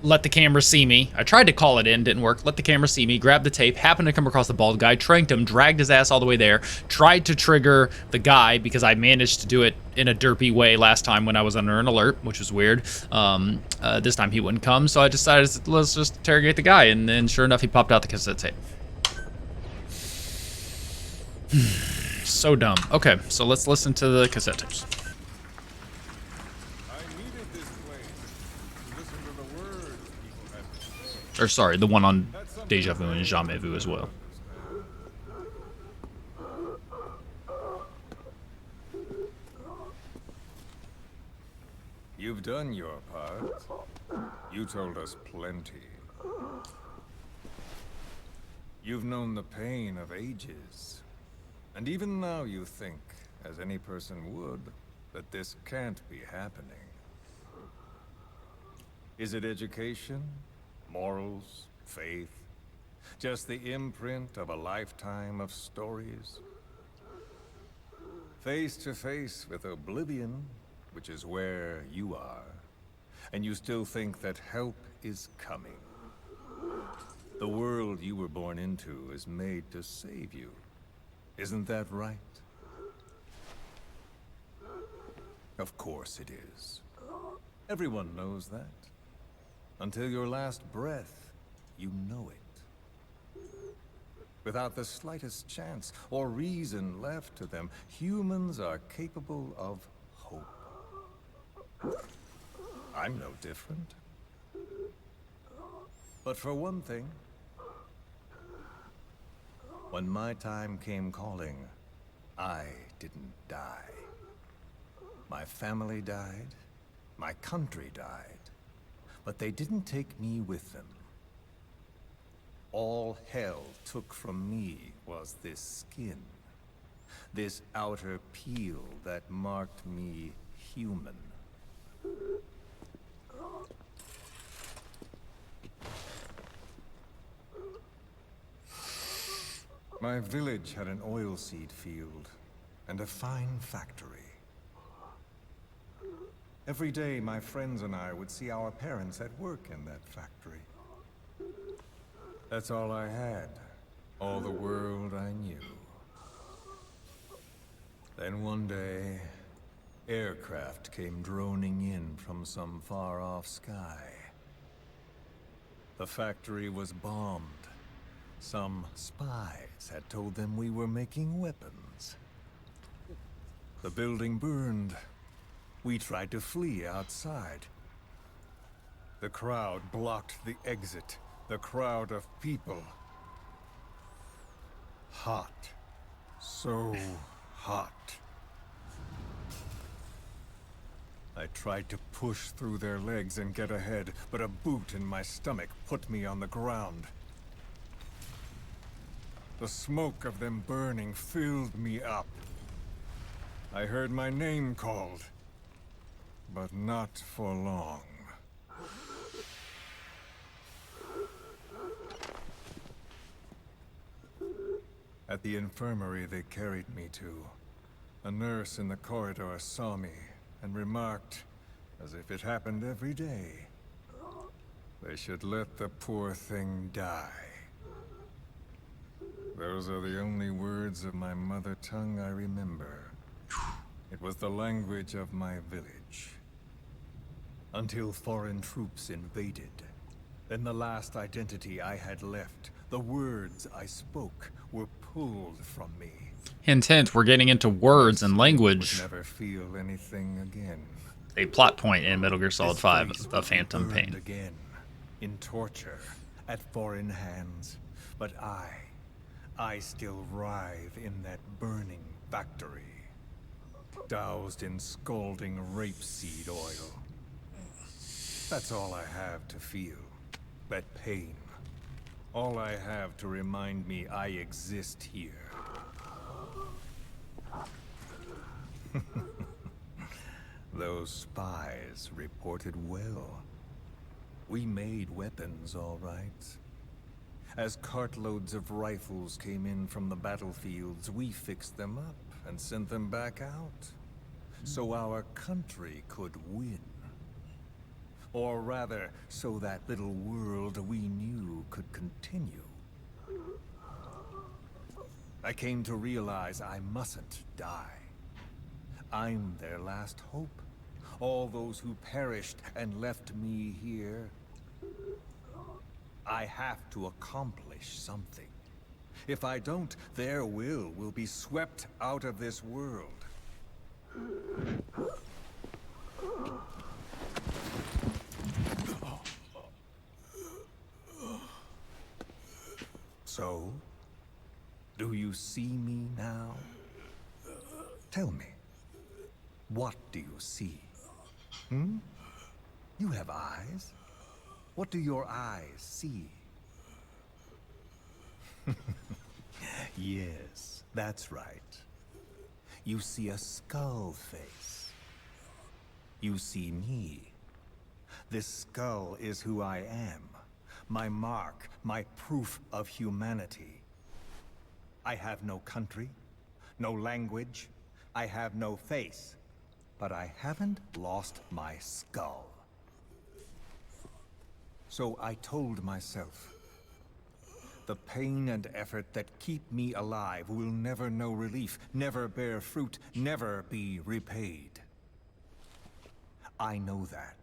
let the camera see me. I tried to call it in, didn't work. Let the camera see me, grabbed the tape, happened to come across the bald guy, tranked him, dragged his ass all the way there, tried to trigger the guy because I managed to do it in a derpy way last time when I was under an alert, which was weird. This time he wouldn't come, so I decided, let's just interrogate the guy. And then sure enough, he popped out the cassette tape. So dumb. Okay, so let's listen to the cassette tapes. I needed this place to listen to the words people had to say. Or sorry, the one on Deja Vu and Jamais Vu as well. You've done your part. You told us plenty. You've known the pain of ages. And even now you think, as any person would, that this can't be happening. Is it education? Morals? Faith? Just the imprint of a lifetime of stories? Face to face with oblivion, which is where you are, and you still think that help is coming. The world you were born into is made to save you. Isn't that right? Of course it is. Everyone knows that. Until your last breath, you know it. Without the slightest chance or reason left to them, humans are capable of hope. I'm no different. But for one thing, when my time came calling, I didn't die. My family died, my country died, but they didn't take me with them. All hell took from me was this skin, this outer peel that marked me human. My village had an oilseed field and a fine factory. Every day, my friends and I would see our parents at work in that factory. That's all I had, all the world I knew. Then one day, aircraft came droning in from some far-off sky. The factory was bombed. Some spies had told them we were making weapons. The building burned. We tried to flee outside. The crowd blocked the exit. The crowd of people. Hot. So hot. I tried to push through their legs and get ahead, but a boot in my stomach put me on the ground. The smoke of them burning filled me up. I heard my name called, but not for long. At the infirmary they carried me to, a nurse in the corridor saw me and remarked, as if it happened every day, they should let the poor thing die. Those are the only words of my mother tongue I remember. It was the language of my village. Until foreign troops invaded. Then the last identity I had left, the words I spoke, were pulled from me. Hint, hint, we're getting into words and language. Would never feel anything again. A plot point in Metal Gear Solid This 5, place The would be Phantom burned Pain. again, in torture, at foreign hands. But I still writhe in that burning factory, doused in scalding rapeseed oil. That's all I have to feel, that pain. All I have to remind me I exist here. Those spies reported well. We made weapons, all right. As cartloads of rifles came in from the battlefields, we fixed them up and sent them back out. So our country could win. Or rather, so that little world we knew could continue. I came to realize I mustn't die. I'm their last hope. All those who perished and left me here. I have to accomplish something. If I don't, their will be swept out of this world. So, do you see me now? Tell me, what do you see? You have eyes. What do your eyes see? Yes, that's right. You see a skull face. You see me. This skull is who I am. My mark, my proof of humanity. I have no country, no language, I have no face, but I haven't lost my skull. So I told myself, the pain and effort that keep me alive will never know relief, never bear fruit, never be repaid. I know that.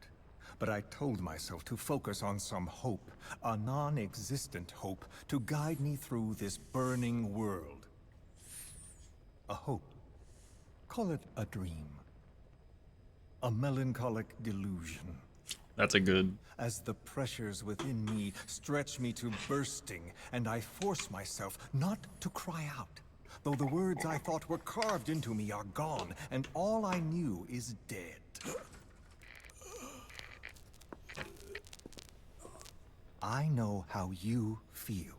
But I told myself to focus on some hope, a non-existent hope, to guide me through this burning world. A hope. Call it a dream. A melancholic delusion. That's a good... As the pressures within me stretch me to bursting, and I force myself not to cry out, though the words I thought were carved into me are gone, and all I knew is dead. I know how you feel.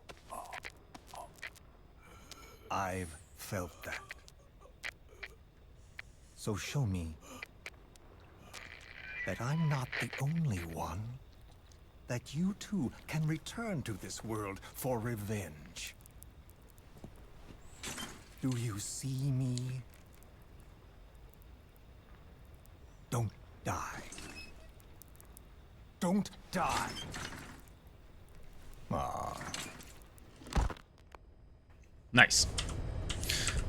I've felt that. So show me that I'm not the only one. That you too can return to this world for revenge. Do you see me? Don't die. Don't die. Nice.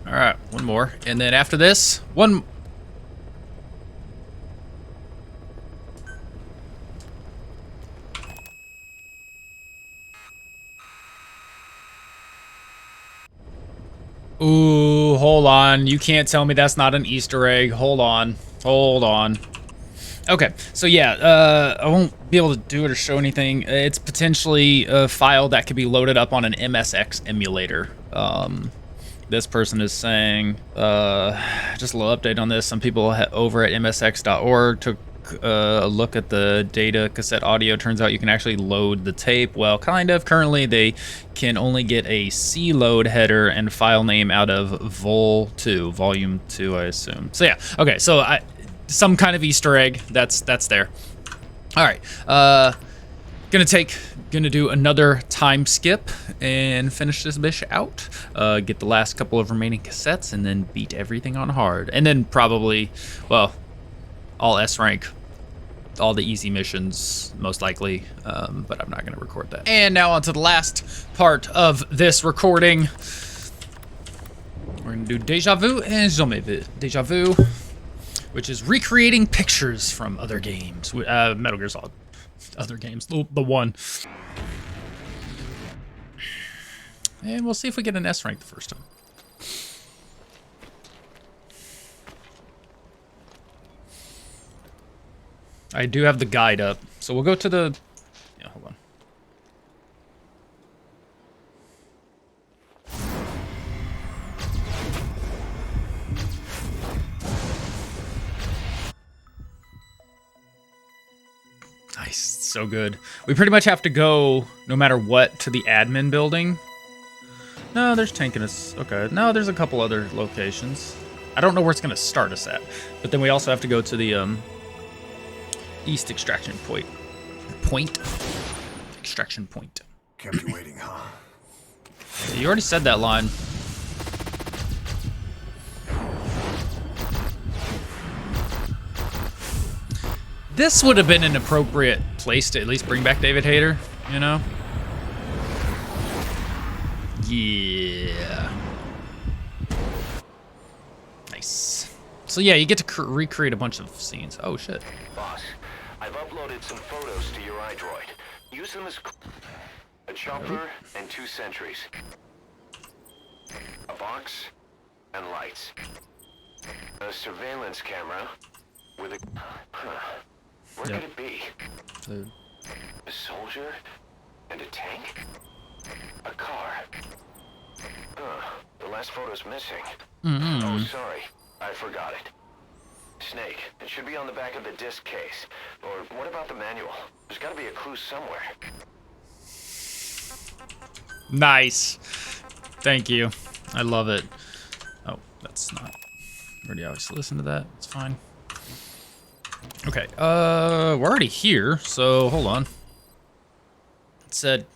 All right, one more. And then after this, one... Ooh, hold on. You can't tell me that's not an Easter egg. Hold on. Hold on. Okay, so yeah, I won't be able to do it or show anything. It's potentially a file that could be loaded up on an MSX emulator. This person is saying, just a little update on this. Some people over at msx.org took a look at the data cassette audio. Turns out you can actually load the tape. Well, kind of. Currently, they can only get a C load header and file name out of Vol2, Volume 2, I assume. So yeah, okay, so some kind of Easter egg that's there. All right, gonna do another time skip and finish this bitch out. Get the last couple of remaining cassettes and then beat everything on hard. And then probably, well, all S rank, all the easy missions, most likely, but I'm not gonna record that. And now on to the last part of this recording. We're gonna do Deja Vu and Jamais Vu. Deja Vu, which is recreating pictures from other games. Metal Gear Solid, other games, the one. And we'll see if we get an S rank the first time. I do have the guide up, so we'll go to the... Yeah, hold on. Nice, so good. We pretty much have to go, no matter what, to the admin building. No, there's Tankinus. Okay, no, there's a couple other locations. I don't know where it's gonna start us at, but then we also have to go to the East Extraction Point. Extraction Point. Kept you waiting, huh? You already said that line. This would have been an appropriate place to at least bring back David Hayter, you know? Yeah. Nice. So yeah, you get to recreate a bunch of scenes. Oh shit. Boss, I've uploaded some photos to your iDroid. Use them as a chopper and 2 sentries. A box and lights. A surveillance camera with a... Where could it be? A soldier and a tank? A car. The last photo's missing. Oh, sorry. I forgot it. Snake. It should be on the back of the disc case. Or what about the manual? There's gotta be a clue somewhere. Nice. Thank you. I love it. Oh, that's not... Already obviously listened to that. It's fine. Okay, we're already here, so hold on. It said...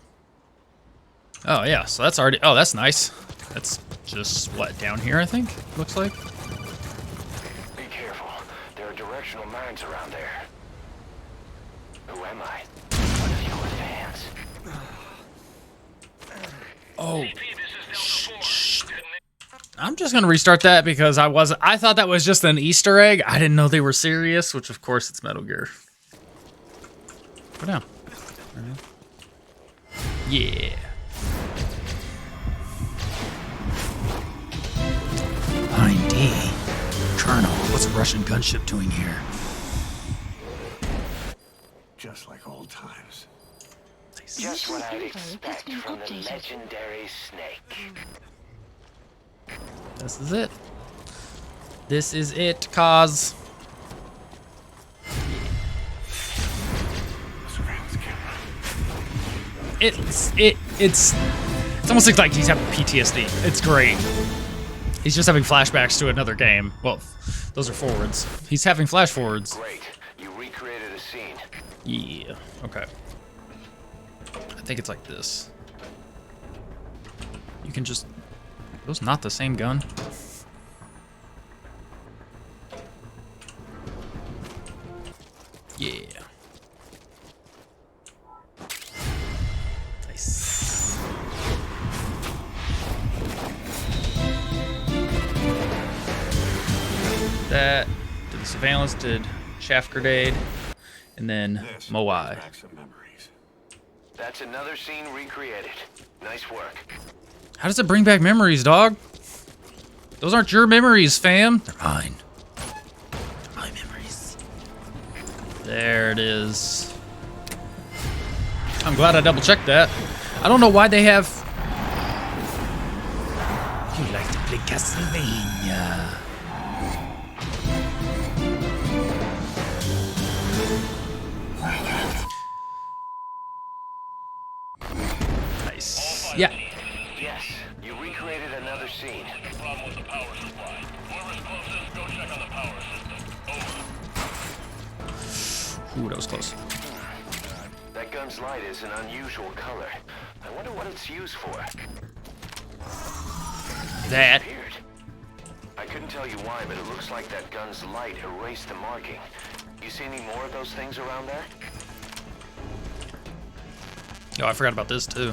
Oh, yeah, so that's already... Oh, that's nice. That's just, what, down here, I think? Looks like? Be careful. There are directional mines around there. Who am I? One of your fans. Oh. Shh. I'm just gonna restart that because I thought that was just an Easter egg. I didn't know they were serious, which of course it's Metal Gear. Go down. Yeah. Line D. Colonel, what's a Russian gunship doing here? Just like old times. Just what I'd expect from the legendary Snake. This is it. This is it, cause. It's almost like he's having PTSD. It's great. He's just having flashbacks to another game. Well, those are forwards. He's having flash forwards. Great. You recreated a scene. Yeah. Okay. I think it's like this. You can just... Those not the same gun. Yeah. Nice. that. Did the surveillance, did Chaff Grenade, and then This Moai. brings back some memories. That's another scene recreated. Nice work. How does it bring back memories, dog? Those aren't your memories, fam. They're mine. They're my memories. There it is. I'm glad I double checked that. I don't know why they have. You like to play Castlevania. Nice. Yeah. Yes, you recreated another scene. Ooh, that was close. That gun's light is an unusual color. I wonder what it's used for. That. Weird. I couldn't tell you why, but it looks like that gun's light erased the marking. You see any more of those things around there? Yo, I forgot about this too.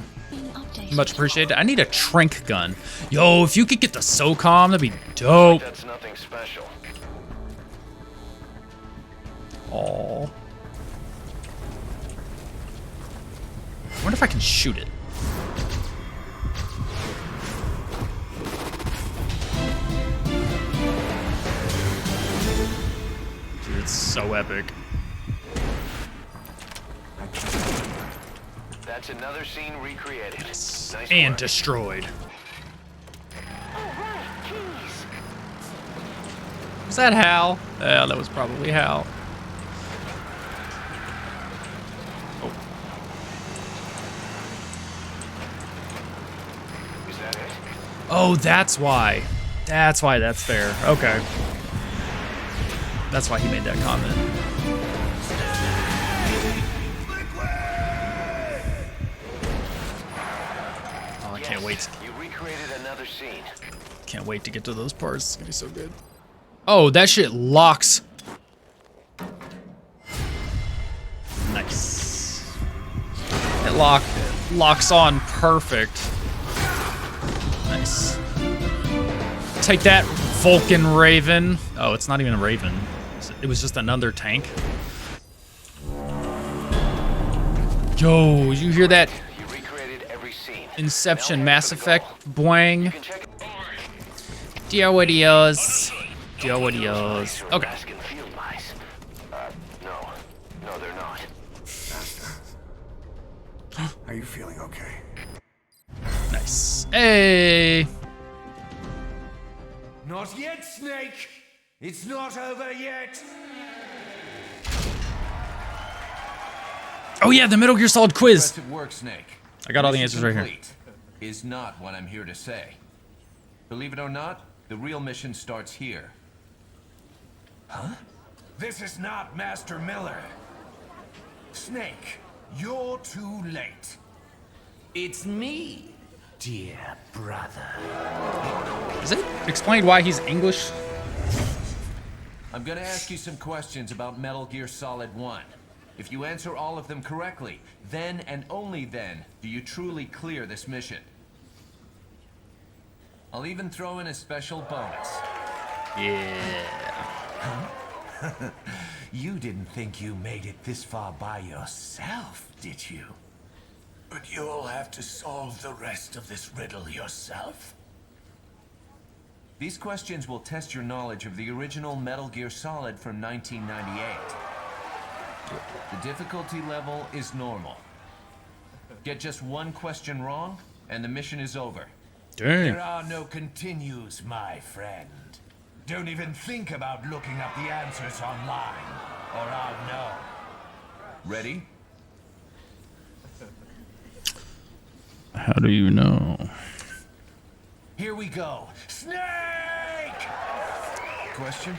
Much appreciated. I need a trank gun. Yo, if you could get the SOCOM, that'd be dope. That's nothing special. Aww. I wonder if I can shoot it. Dude, it's so epic. That's another scene recreated. Nice And work. destroyed. Alright, keys. Was that Hal? Yeah, that was probably Hal. Oh. Is that it? Oh, that's why. That's why that's there. Okay. That's why he made that comment. Oh, I can't wait. You recreated another scene. Can't wait to get to those parts. It's gonna be so good. Oh, that shit locks. Nice. It locks on perfect. Nice. Take that, Vulcan Raven. Oh, it's not even a Raven. It was just another tank. Yo, you hear that You recreated every scene. Inception Mass Effect boing? You can check it. Diodios. Diodios. Okay. Asking field mice. No. No, they're not. Master. Are you feeling okay? Nice. Hey. Not yet, Snake! It's not over yet! Oh yeah, the Metal Gear Solid quiz. Impressive work, Snake. I got all the Mission answers right here. complete is not what I'm here to say. Believe it or not, the real mission starts here. This is not Master Miller. Snake, you're too late. It's me, dear brother. Is it explained why he's English? I'm gonna ask you some questions about Metal Gear Solid 1. If you answer all of them correctly, then and only then do you truly clear this mission. I'll even throw in a special bonus. Yeah. You didn't think you made it this far by yourself, did you? But you'll have to solve the rest of this riddle yourself. These questions will test your knowledge of the original Metal Gear Solid from 1998. The difficulty level is normal. Get just one question wrong, and the mission is over. Dang. There are no continues, my friend. Don't even think about looking up the answers online, or I'll know. Ready? How do you know? Here we go. Snake! Question?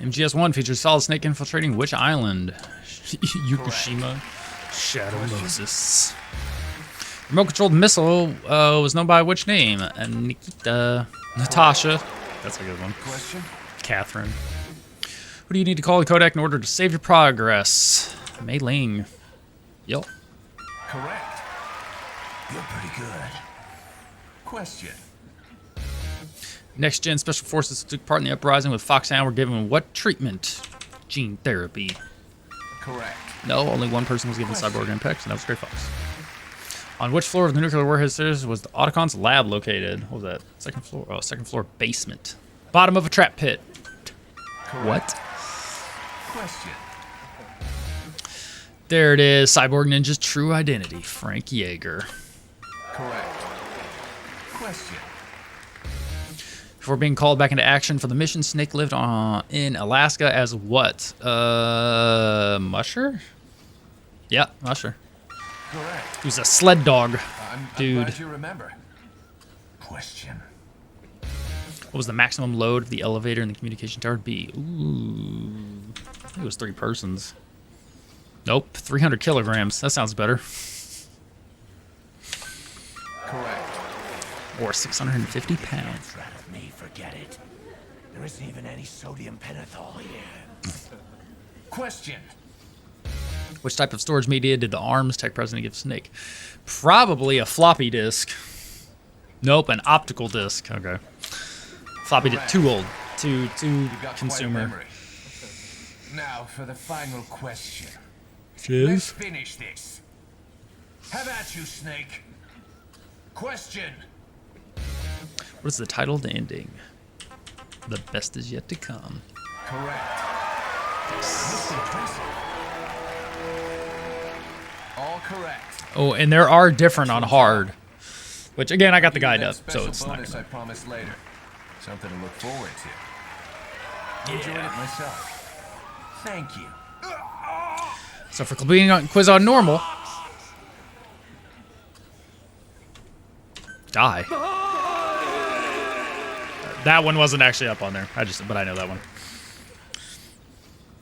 MGS1 features Solid Snake infiltrating which island? Yukushima. Shadow Moses. Remote-controlled missile was known by which name? Nikita. Natasha. That's a good one. Question? Catherine. Who do you need to call the Kodak in order to save your progress? Mei Ling. Yup. Correct. You're pretty good. Question. Next gen special forces took part in the uprising with Foxhound were given what treatment? Gene therapy. Correct. No, only one person was given Cyborg Impex, and that was Gray Fox. On which floor of the nuclear warhead was the Autocon's lab located? What was that? Second floor? Oh, second floor basement. Bottom of a trap pit. Correct. What? Question. There it is. Cyborg Ninja's true identity. Frank Yeager. Correct. Question. Before being called back into action for the mission, Snake lived in Alaska as what? Musher? Yeah, Musher. Correct. He was a sled dog, I'm dude. glad you remember. Question. What was the maximum load of the elevator in the communication tower? B. Ooh. I think it was 3 persons. Nope, 300 kilograms. That sounds better. Correct. Or 650 pounds. Me, forget it. There isn't even any sodium pentothal here. Question. Which type of storage media did the ARMS tech president give Snake? Probably a floppy disk. Nope, an optical disk. Okay. Floppy disk, too old. Too You've got consumer. quite a memory. Now for the final question. Let's Cheers. finish this. Have at you, Snake. Question. What is the title of the ending? The best is yet to come. Correct. Most impressive. All correct. Oh, and there are different on hard. Which again, I got the Give you guide that up, so special it's not bonus gonna. I promised later. Something to look forward to. Enjoyed it myself. Thank you. So for completing a quiz on normal, die. That one wasn't actually up on there. But I know that one.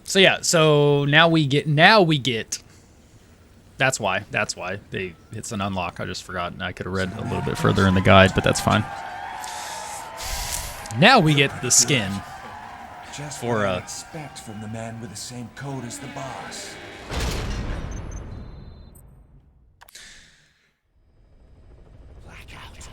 So yeah, so now we get. That's why it's an unlock. I just forgot, and I could have read a little bit further in the guide, but that's fine. Now we get the skin. Just For, what I expect from the man with the same code as the boss. Blackout.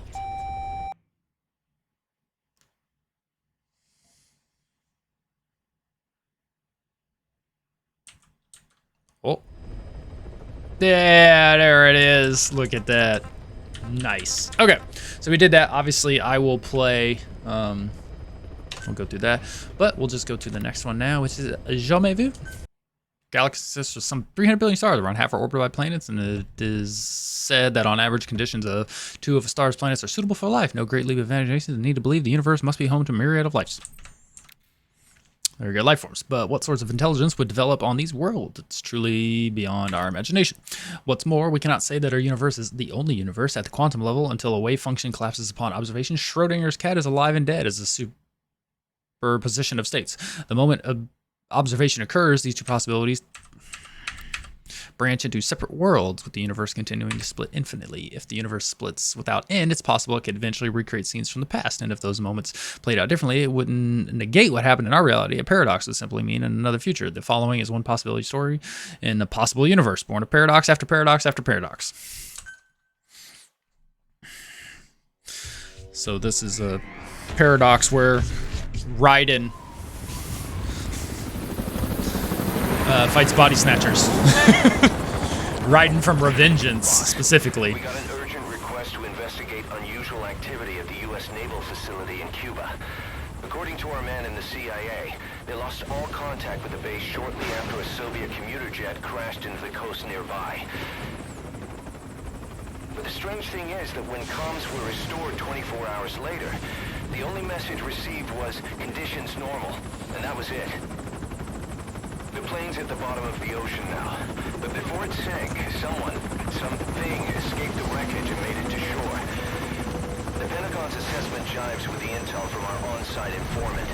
Oh. Yeah, there it is. Look at that. Nice. Okay, so we did that. Obviously, I will play. We'll go through that, but we'll just go to the next one now, which is Jamais Vu. Galaxy consists of some 300 billion stars, around half are orbited by planets, and it is said that on average conditions of 2 of a star's planets are suitable for life. No great leap of imagination is needed to believe the universe must be home to a myriad of lives. There you go, life forms. But what sorts of intelligence would develop on these worlds? It's truly beyond our imagination. What's more, we cannot say that our universe is the only universe at the quantum level until a wave function collapses upon observation. Schrodinger's cat is alive and dead as a superposition of states. The moment observation occurs, these two possibilities branch into separate worlds, with the universe continuing to split infinitely. If the universe splits without end, it's possible it could eventually recreate scenes from the past, and if those moments played out differently, it wouldn't negate what happened in our reality. A paradox would simply mean in another future. The following is one possibility story in a possible universe, born of paradox after paradox after paradox. So this is a paradox where Raiden fights body snatchers. Raiden from Revengeance, specifically. We got an urgent request to investigate unusual activity at the U.S. Naval Facility in Cuba. According to our man in the CIA, they lost all contact with the base shortly after a Soviet commuter jet crashed into the coast nearby. But the strange thing is that when comms were restored 24 hours later, the only message received was conditions normal, and that was it. The plane's at the bottom of the ocean now, but before it sank, something escaped the wreckage and made it to shore. The Pentagon's assessment jives with the intel from our on-site informant.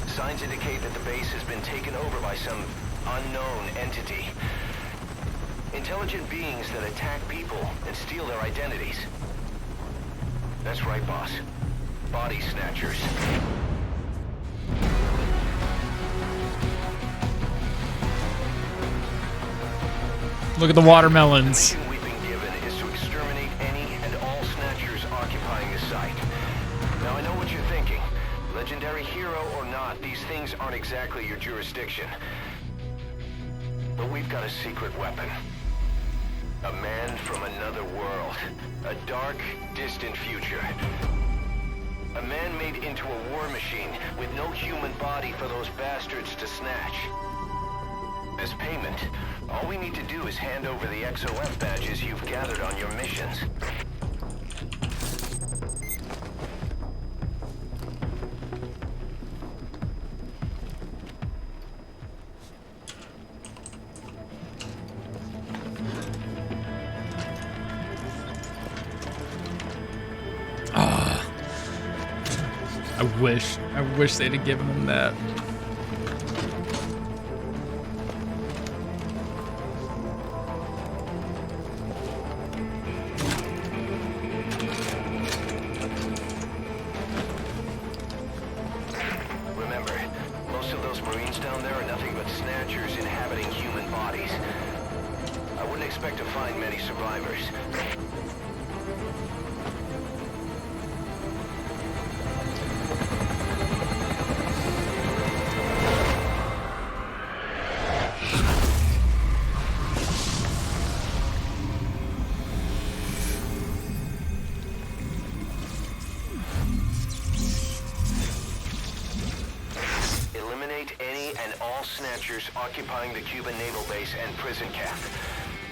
Signs indicate that the base has been taken over by some unknown entity. Intelligent beings that attack people and steal their identities. That's right, boss. Body snatchers. Look at the watermelons. The mission we've been given is to exterminate any and all snatchers occupying the site. Now I know what you're thinking. These things aren't exactly your jurisdiction. But we've got a secret weapon. A man from another world. A dark, distant future. A man made into a war machine with no human body for those bastards to snatch. As payment, all we need to do is hand over the XOF badges you've gathered on your missions. I wish they'd have given him that. Remember, most of those Marines down there are nothing but snatchers inhabiting human bodies. I wouldn't expect to find many survivors. Snatchers occupying the Cuban naval base and prison camp.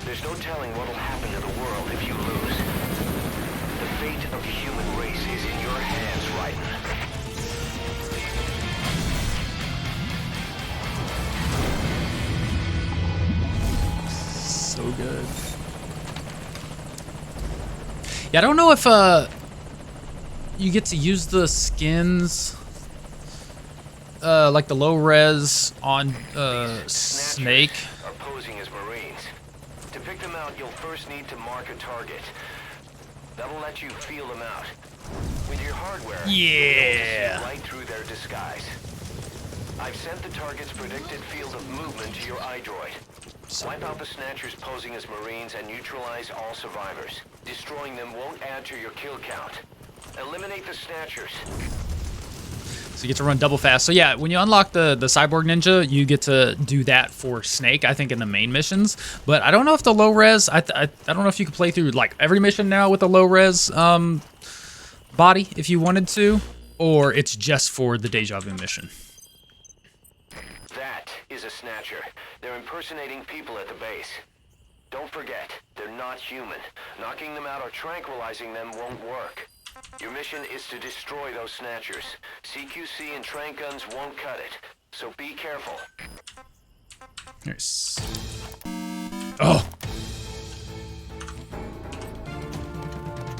There's no telling what'll happen to the world if you lose. The fate of the human race is in your hands, Raiden. So good. Yeah, I don't know if you get to use the skins like the low res on Snake. Are posing as Marines. To pick them out, you'll first need to mark a target. That'll let you feel them out. With your hardware, yeah, you'll see right through their disguise. I've sent the target's predicted field of movement to your iDroid. Wipe out the Snatchers posing as Marines and neutralize all survivors. Destroying them won't add to your kill count. Eliminate the Snatchers. So you get to run double fast. So yeah, when you unlock the Cyborg Ninja, you get to do that for Snake, I think, in the main missions. But I don't know if the low res, I don't know if you can play through like every mission now with a low res body if you wanted to, or it's just for the Deja Vu mission. That is a Snatcher. They're impersonating people at the base. Don't forget, they're not human. Knocking them out or tranquilizing them won't work. Your mission is to destroy those Snatchers. CQC and trank guns won't cut it, so be careful. Nice. Oh!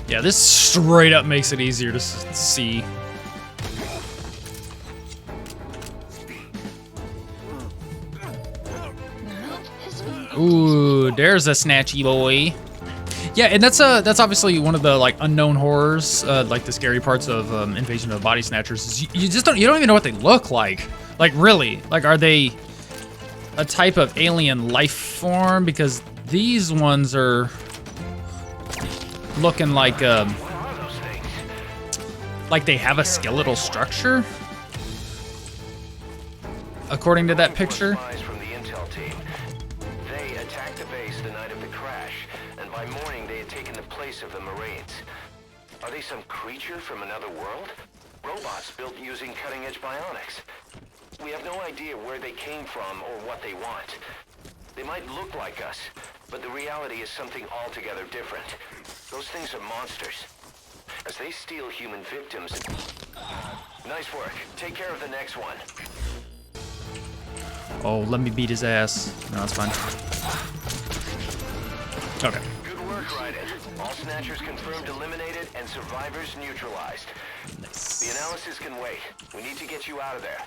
Yeah, this straight up makes it easier to see. Ooh, there's a snatchy boy. Yeah, and that's obviously one of the like unknown horrors, like the scary parts of Invasion of the Body Snatchers. Is you don't even know what they look like. Like really, like are they a type of alien life form? Because these ones are looking like they have a skeletal structure, according to that picture. Of the Marines. Are they some creature from another world? Robots built using cutting-edge bionics. We have no idea where they came from or what they want. They might look like us, but the reality is something altogether different. Those things are monsters. As they steal human victims... Nice work. Take care of the next one. Oh, let me beat his ass. No, that's fine. Okay. Good work, Raiden. All Snatchers confirmed eliminated and survivors neutralized. Nice. The analysis can wait. We need to get you out of there.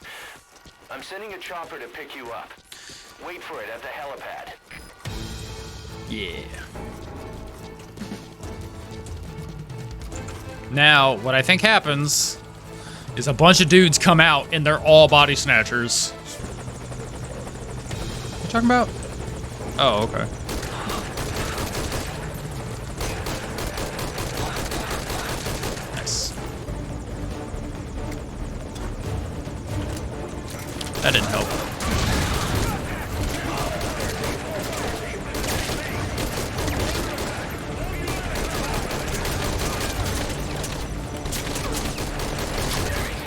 I'm sending a chopper to pick you up. Wait for it at the helipad. Yeah. Now, what I think happens is a bunch of dudes come out and they're all body snatchers. What are you talking about? Oh, okay. that didn't help.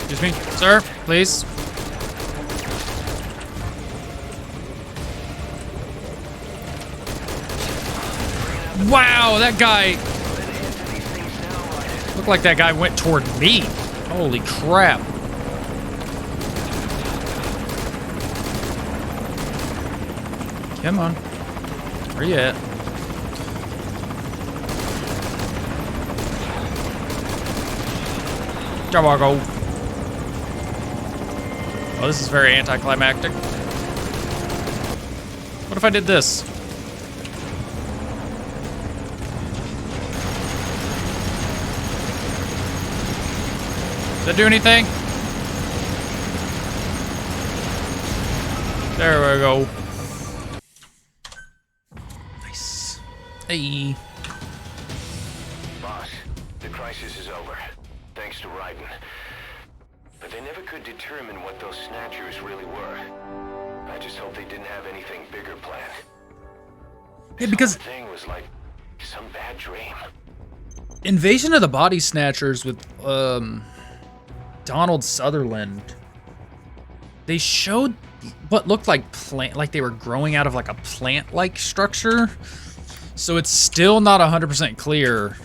Excuse me, sir, please. Wow, that guy looked like that guy went toward me. Holy crap. Come on. Where you at? Come on, go. Oh, this is very anticlimactic. What if I did this? Does that do anything? There we go. Nice. Hey. Boss, the crisis is over. Thanks to Raiden. But they never could determine what those snatchers really were. I just hope they didn't have anything bigger planned. Yeah, because The thing was like some bad dream. Invasion of the Body Snatchers with Donald Sutherland, they showed what looked like like they were growing out of like a plant-like structure. So it's still not 100% clear.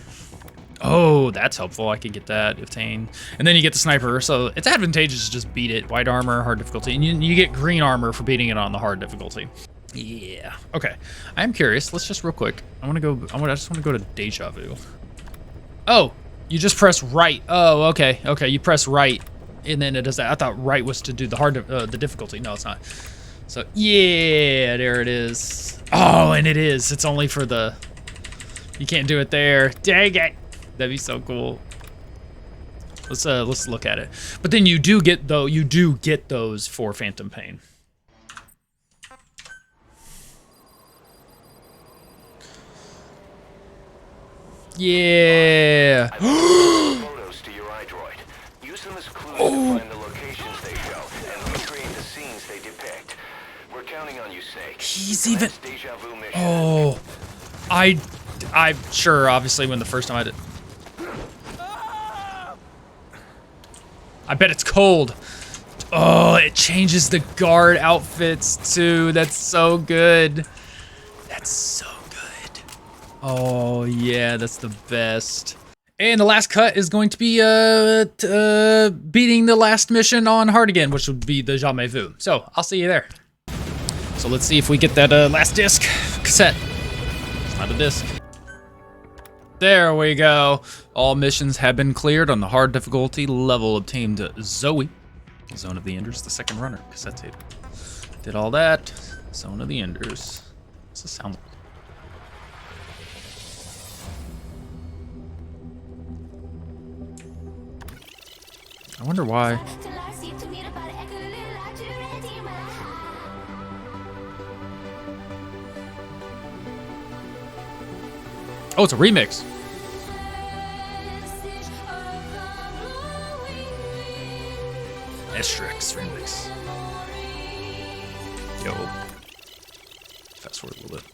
Oh, that's helpful. I could get that, obtain. And then you get the sniper, so it's advantageous to just beat it. White armor, hard difficulty. And you get green armor for beating it on the hard difficulty. Yeah. Okay. I am curious. Let's just real quick. I just want to go to Deja Vu. Oh, you just press right. Oh, okay. Okay, you press right, and then it does that. I thought right was to do the hard, the difficulty. No, it's not. So, yeah, there it is. Oh, and it is. It's only for the... You can't do it there. Dang it. That'd be so cool. Let's look at it. But then you do get those for Phantom Pain. Yeah. Photos to your iDroid. Use them as clues to find the locations they show and recreate the scenes they depict. We're counting on you, Snake. He's even... Deja Vu mission. Oh. I'm sure, obviously, when the first time I did... I bet it's cold. Oh, it changes the guard outfits, too. That's so good. That's so good. Oh, yeah, that's the best. And the last cut is going to be beating the last mission on hard again, which would be the Jamais Vu. So, I'll see you there. So let's see if we get that last disc. Cassette. It's not a disc. There we go. All missions have been cleared on the hard difficulty level. Obtained Zoe. Zone of the Enders, the second runner. Cassette tape. Did all that. Zone of the Enders. What's the sound like? I wonder why. Oh, it's a remix. Estrix remix. Yo. Fast forward a little bit.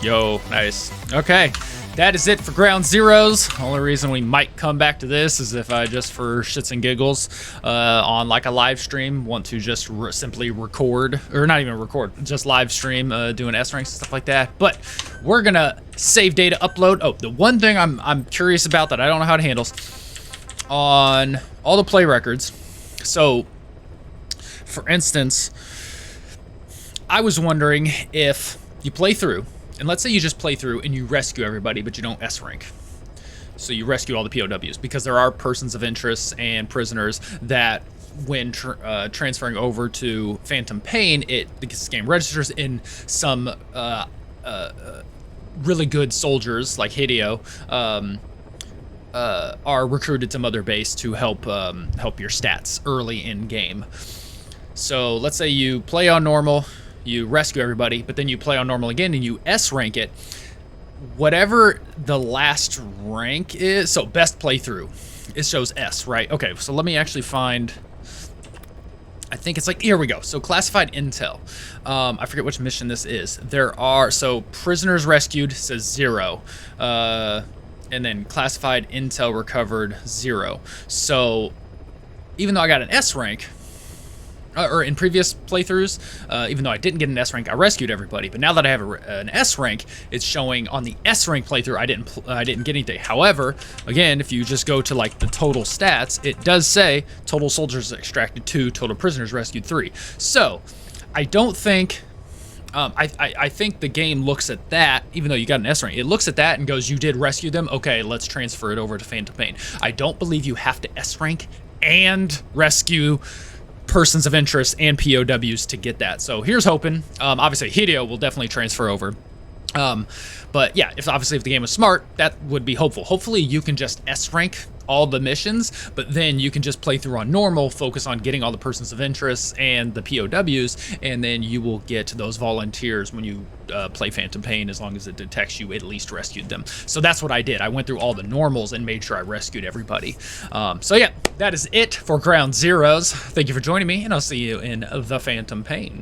Yo, nice. Okay, that is it for Ground Zeroes. Only reason we might come back to this is if I just for shits and giggles on like a live stream want to just simply record, or not even record, just live stream doing S ranks and stuff like that. But we're gonna save data, upload. Oh, the one thing I'm curious about that I don't know how to handle on all the play records. So, for instance, I was wondering if you play through. And let's say you just play through and you rescue everybody, but you don't S-rank. So you rescue all the POWs, because there are persons of interest and prisoners that when transferring over to Phantom Pain, because this game registers in some really good soldiers like Hideo are recruited to Mother Base to help your stats early in game. So let's say you play on normal, you rescue everybody, but then you play on normal again and you S-rank it. whatever the last rank is, so best playthrough, it shows S, right? Okay, so let me actually find, I think it's like, here we go. So classified intel. I forget which mission this is. There are, so prisoners rescued says 0. And then classified intel recovered 0. So even though I got an S rank, or in previous playthroughs, even though I didn't get an S rank, I rescued everybody. But now that I have an S rank, it's showing on the S rank playthrough I didn't get anything. However, again, if you just go to like the total stats, it does say total soldiers extracted 2, total prisoners rescued 3. So I don't think. I think the game looks at that, even though you got an S rank, it looks at that and goes, you did rescue them, okay, let's transfer it over to Phantom Pain. I don't believe you have to S rank and rescue persons of interest and POWs to get that. So here's hoping. Obviously Hideo will definitely transfer over. But yeah, if the game was smart, that would be hopeful. Hopefully you can just S rank all the missions, but then you can just play through on normal, focus on getting all the persons of interest and the POWs, and then you will get those volunteers when you play Phantom Pain, as long as it detects you at least rescued them. So that's what I did. I went through all the normals and made sure I rescued everybody. So yeah, that is it for Ground Zeroes. Thank you for joining me, and I'll see you in the Phantom Pain.